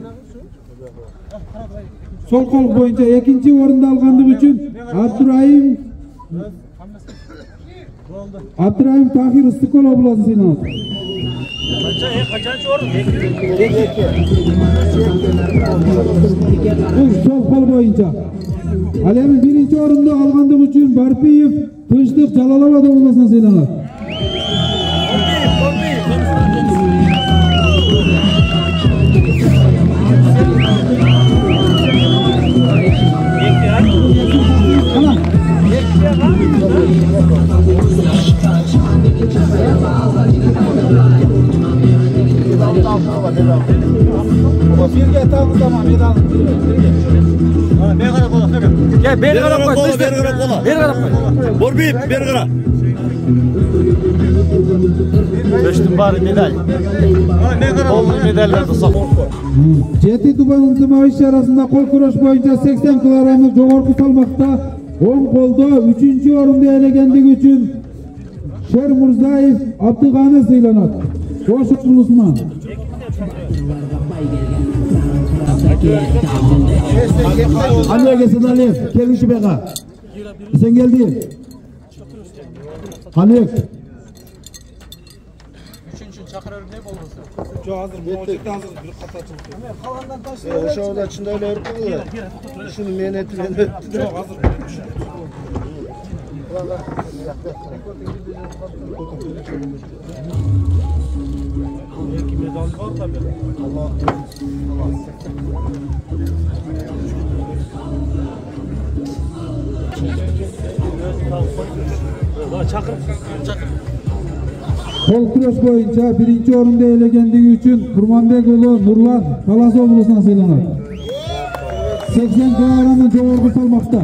сол кол боюнча экинчи орунду алгандыгы үчүн Абдурайым Abdurrahim Tahir Istiqol oblasi Sinan. Bu sol kol boyunca. Alemin birinci orunda algandık üçün Barpiyev Tinçlik Jalalabad oblasına saylanat. Birge tamam tamam medal. Gel beri qarab qo'y, beri qarab qo'y. Beri qarab qo'y. Bo'rbiyib, beri qarab. Beştin bari medal. Oldu medallarda saq. Jeti Tuban ынтымақ işarasında kol kuraş boyunca 80 kilogramlık jogorku salmakta 10 kolda 3. orunda elegendik üçün Şer Murzayev Abdugani sıylanat. Hoş Osman. Anne gelsin Ali, gelin şu beka. Sen geldin. Ali. Üçüncü çakırır ne olursa. Çok hazır, bu ocakta hazır. Bir kata çıktı. Ошо да чында эле өрүп калды. Ушуну мен этимен өттү. Çok hazır. Medal var tabii. Allah. Çakır. Kol kuraş boyunca birinci orunda elegendiği üçün Kurmanbekoğlu Nurlan Talas oblasına saylanat. 80 kilogramın jogorku salmakta.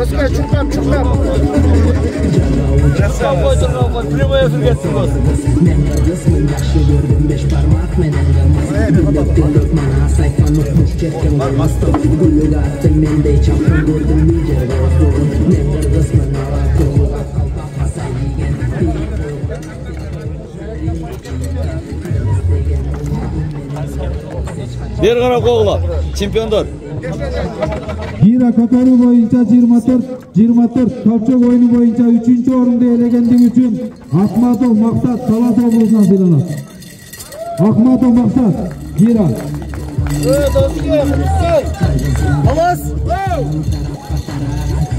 Özge çukam çukam. Primoya sürgetsin olsun. Bir qarab qo'g'lar, chempionlar. Gira kotarı boyunca 24 kalçak oyunu boyunca 3. orunda elegendiği üçün Ahmatov Maksat Talas oblasına saylanat. Ahmatov Maksat Gira. Talas.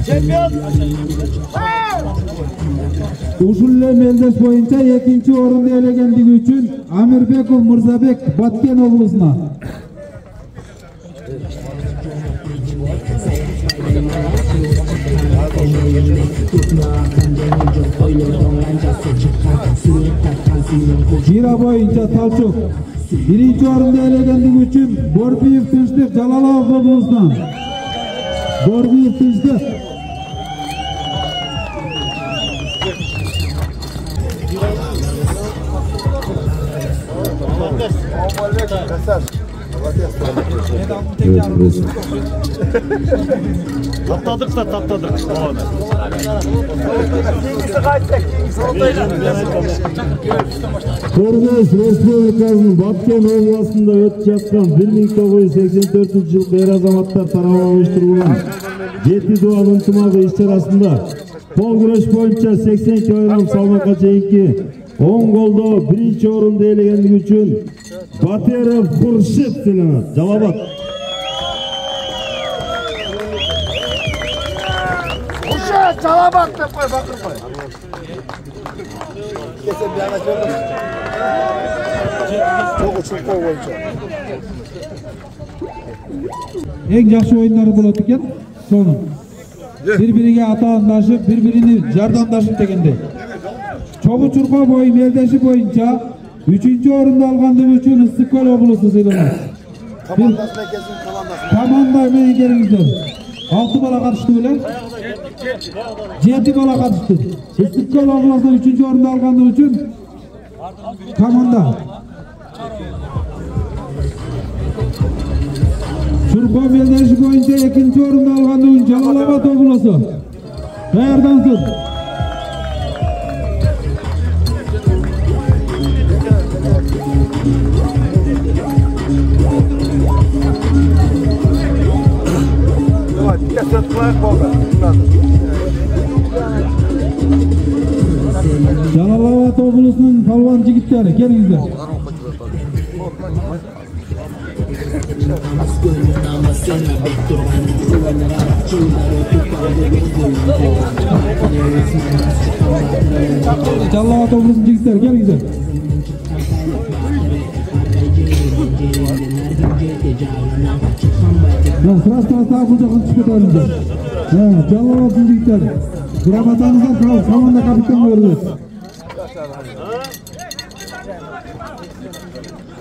Çempiyon. Uşulle Meldes boyunca 2. orunda elegendiği üçün Amirbekov Murzabek Batken oblasına. Gira boyunca Talçuk 1. orunda elegendiği üçün Borbiyev Tinçlik Jalalabad oblasına. Borbiyev Tinçlik. Taptadıksa taptadık. Kornes Respublikasının Batken oblasında ötüp жатқан 1984 yıl er azamattар тарабынан uyuşturulan Jeti Doğan ынтымағы иш-чарасында kol kuraş boyunca 80 kilogram salmakka чейинки 10 golda 1. orunda elegenligi üçün Baterov Xurshid saylanat. Jalalabad. Uşa Jalalabad dep koy, bakır koy. Kesin bir yana gördüm. Çok uçuk kol boyunca. En yaxşı oyunları болады ekan. Sonu. Bir-biriga ataandaşıp, bir-birini jardamdaşıp degende. Çoğu Çurqa boyu Meldeşi boyunca 3. orunda algandığı üçün Istiqol oblası saylanat. Komandasına kesin komandasına. Komanda meni gelingizler. 6 bala katıştı öyle. 7 bala katıştı. Istiqol oblasına 3. orunda algandığı üçün komanda. Çurqa Meldeşi boyunca 2. orunda algandığı üçün Jalalabad oblası. Dayardansın. Жалалабад облусунун палван жигиттери келиңиздер. Жалалабад облусунун жигиттери келиңиздер. Sıra bu жақын түшіп кетеріңіздер. Жалалабадтың жігіттері. Грамотаңыздан команда капитан көріңіз.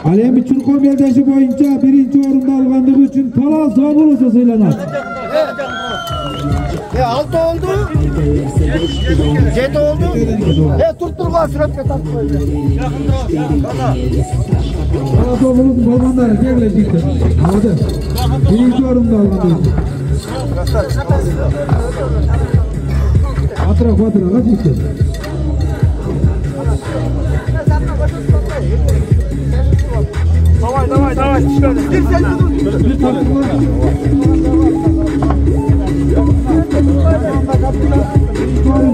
Ал эми Чуркоо белдеши боюнча биринчи орунду алгандыгы үчүн Талас Обулусу сыйланат. 6 oldu. 7 oldu. Turtturga süratke tartып koydu. Талас Обулусун болгондору келе жигиттер. Алды. Биринчи орунду алгандыгы. Батыра жигиттер. Давай.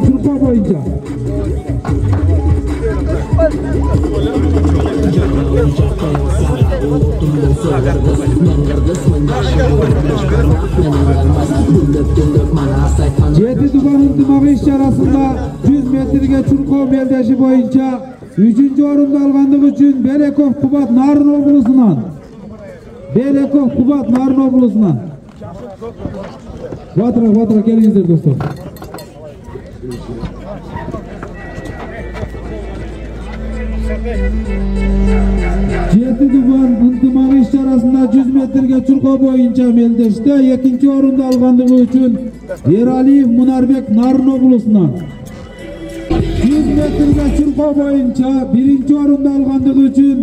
Чуркоо боюнча. Жети Тубан ынтымагы иш-чарасында 100 метрге Чуркоо белдеши боюнча 3-cü orunda algandыгы үчүн Белеков Кубат Нарын облусунан. Батыра келиңиздер достор. Жети Тубан ынтымагы иш-чарасында 100 метрге Чуркоо боюнча белдеште 2-ci orunda algandыгы үчүн Ералиев Мунарбек Нарын облусунан. 100 metrге Чуркоо боюнча 1-ci orunda algandыгы үчүн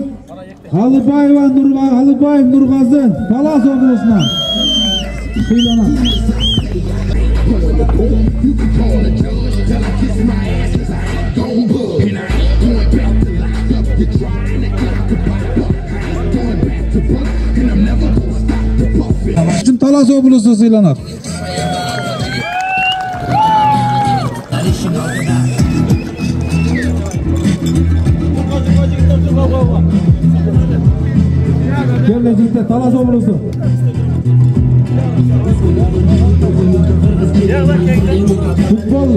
Алыбаев Нургазы Талас облусунан сыйланат. Талас облусу сыйланат. Gelecekte Талас облусу. Futbol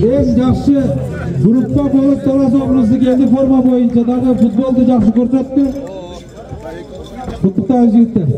en жақсы gruppa болып Талас облусу келди forma boyunca dagы futboldu жақсы көрсөттү. Kutluklar жигиттер.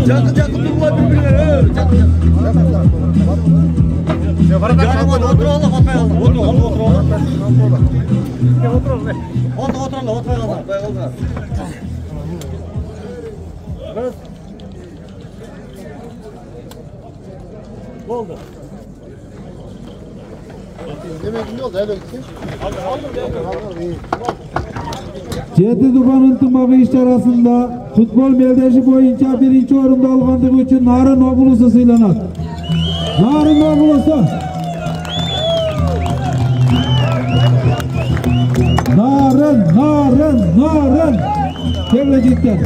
Jakın durma birbirine. Oldu. Жети Тубан ынтымагы иш-чарасында футбол белдеши боюнча 1-ci orunda alганdığı үчүн Нарын облусу сыйланат. Нарын облусу. Нарын. Келечектер.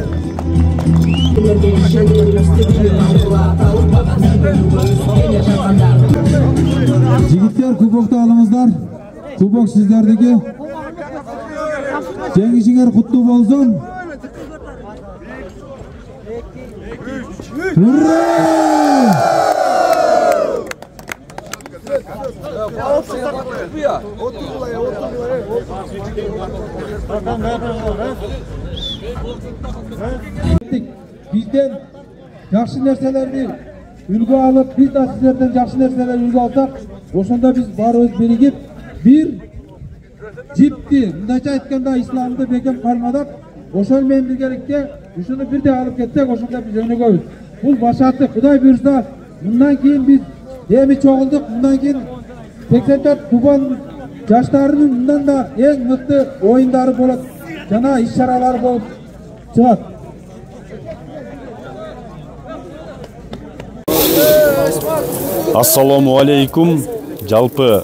Жигиттер кубокты алыңыздар. Кубок сиздердики. Жеңишиңер куттуу болсун. Bizden yaxşı nerselerni үлgü alıp biz de sizlerden yaxşı nerseler үлgü alsak, oşonda biz barыбыз birigip bir cipti, mındayça aytkanda İslam'da bekem kalmadak, oşol men birgelikte uşunu bir de alıp ketsek, oşonda biz önügöbüz. Bu başartı, Kuday buyursa, bundan keyin biz demi çoğulduk, bundan keyin 84 Kuban yaşlarının bundan da en mutlu oyunları bolup, jana iş-şaralar bolup çıgat. Assalamu alaikum. Жалпы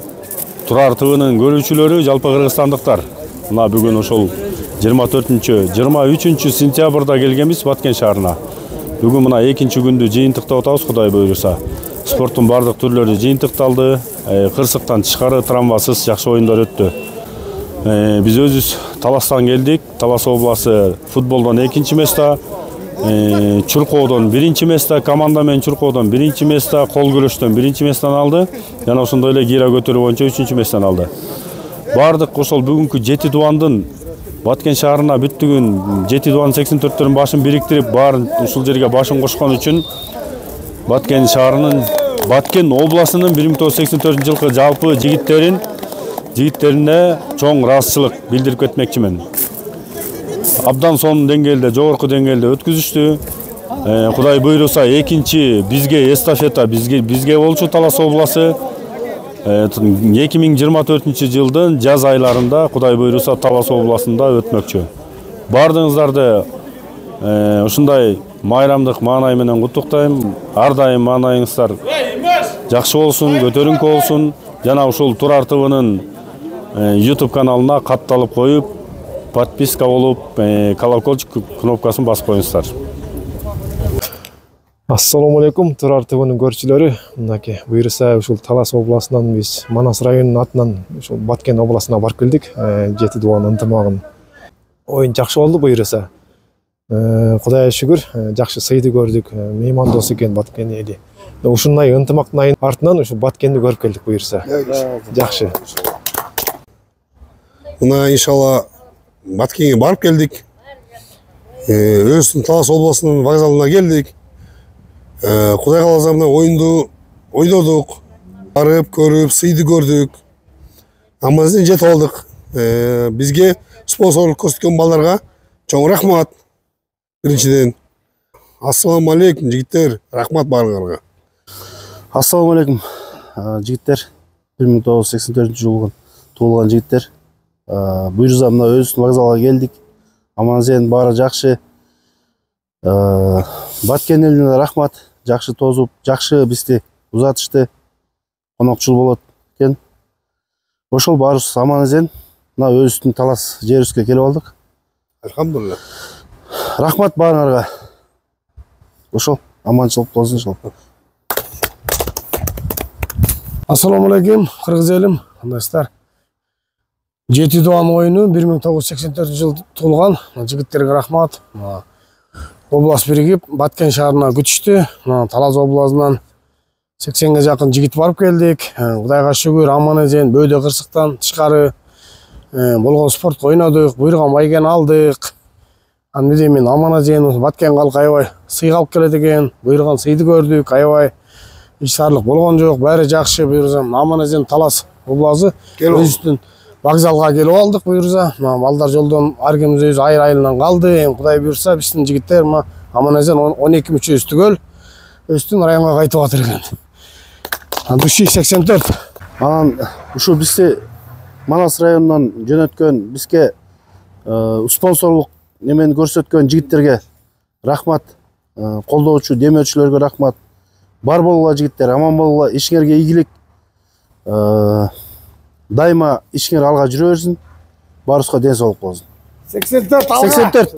Турар ТВ'нын көрүүчүлөрү, жалпы кыргызстандыктар. Мына бүгүн ошол 23 сентябрда келгенбиз Баткен шаарына. Бүгүн мына экинчи күндү жыйынтыктап атабыз, Кудай буйруса. Спорттун бардык түрлөрү жыйынтыкталды. Кырсыктан тышкары травмасыз жакшы оюндар өттү. Биз өзүбүз Таластан келдик. Талас областы футболдон экинчи место, Чуркоодон биринчи место, команда менен Чуркоодон биринчи место, кол күрөштөн биринчи местон алды. Жана ошондой эле гира көтөрүү боюнча 3-чү местон алды. Бардык ошол бүгүнкү 7 дубандын Баткен шаарына бүттүгүн 7 дубан 84-төрүн башын бириктирип, баарын ушул жерге башын кошкон үчүн Баткен шаарынын, Баткен областынын 1984-жылкы жалпы жигиттерине чоң ыраазычылык билдирип кетмекчимин. Абдан сонун деңгээлде, жогорку деңгээлде өткүзүштү. Кудай буйруса экинчи бизге эстафета бизге болчу Талас обласы 2024-жылдын жаз айларында Кудай буйруса Талас обласында өтмөкчү. Бардыгыңыздарды ушундай майрамдык маанай менен куттуктайм. Ар дайым маанайыңыздар жакшы болсун, көтөрүңкү болсун. Жана ушул Турар ТВ'нын YouTube каналына катталып коюп, подписка болуп, колокольчик кнопкасын басып коюңуздар. Ассаламу алейкум, Турар ТВ'нын көрүүчүлөрү. Мынакей буйруса ушул Талас областынан биз Манас районунун атынан ушул Баткен областына барып келдик. 7 дубан ынтымагын. Оюн жакшы болду буйруса. Кудайга шүгүр, жакшы сыйды көрдүк. Меймандос экен Баткен эли. Ушундай ынтымактын артынан ушул Баткенди көрүп келдик буйруса. Жакшы. Мына иншалла Баткенге барып келдик. Өзүбүздүн Талас областынын вокзалына келдик. Кудай кааласа мына оюнду ойнодук. Барып, көрүп, сыйды көрдүк. Аман-эсен жетип алдык. Бизге спонсорлук көрсөткөн балдарга чоң рахмат. Биринчиден. Ассаламу алейкум, жигиттер. Рахмат баарыңарга. Ассаламу алейкум, жигиттер. 1984-жылы туулган жигиттер. Буйруза мына өзүбүздүн вокзалга келдик. Аман-эсен баары жакшы. Баткен элине рахмат. Жакшы тозуп, жакшы бизди узатышты. Конокчул болот экен. Ошол баарыбыз аман-эсен мына өзүбүздүн Талас жерибизге келип алдык. Алхамдулилла. Рахмат баарыңарга. Ошол аманчылык болсун иншалла. Ассаламу алейкум, кыргыз элим, кандайсыздар? 7 дубан оюну 1984-жылы туулган жигиттерге рахмат. Област биригип Баткен шаарына күтүштү. Талас областынан 80ге жакын жигит барып келдик. Кудайга шүгүр, аман-эсен бөөдө кырсыктан тышкары болгон спорт ойнодук, буйруган байген алдык. Аны мен аман-эсен Баткен калкы аябай сый алып келет экен. Буйруган сыйды көрдүк, аябай иш-шаарлык болгон жок, баары жакшы. Буйруса аман-эсен Талас обласы өзүбүздүн вокзалга келип алдык буйруса. Балдар жолдон ар ким өз айрынан калды. Кудай буйруса биздин жигиттер аман-эсен 12 мүчөсү түгөл өздүн районго кайтып атыр экен. Души 84. Анан ушу бизди Манас районунан жөнөткөн бизге спонсорлук немени көрсөткөн жигиттерге рахмат. Колдоочу, демөчүлөргө рахмат. Бар болгула жигиттер, аман болгула, ишиңерге ийгилик. Дайыма ишиңер алга жүрө берсин. Баарыбызга ден соолук болсун. 84. 84.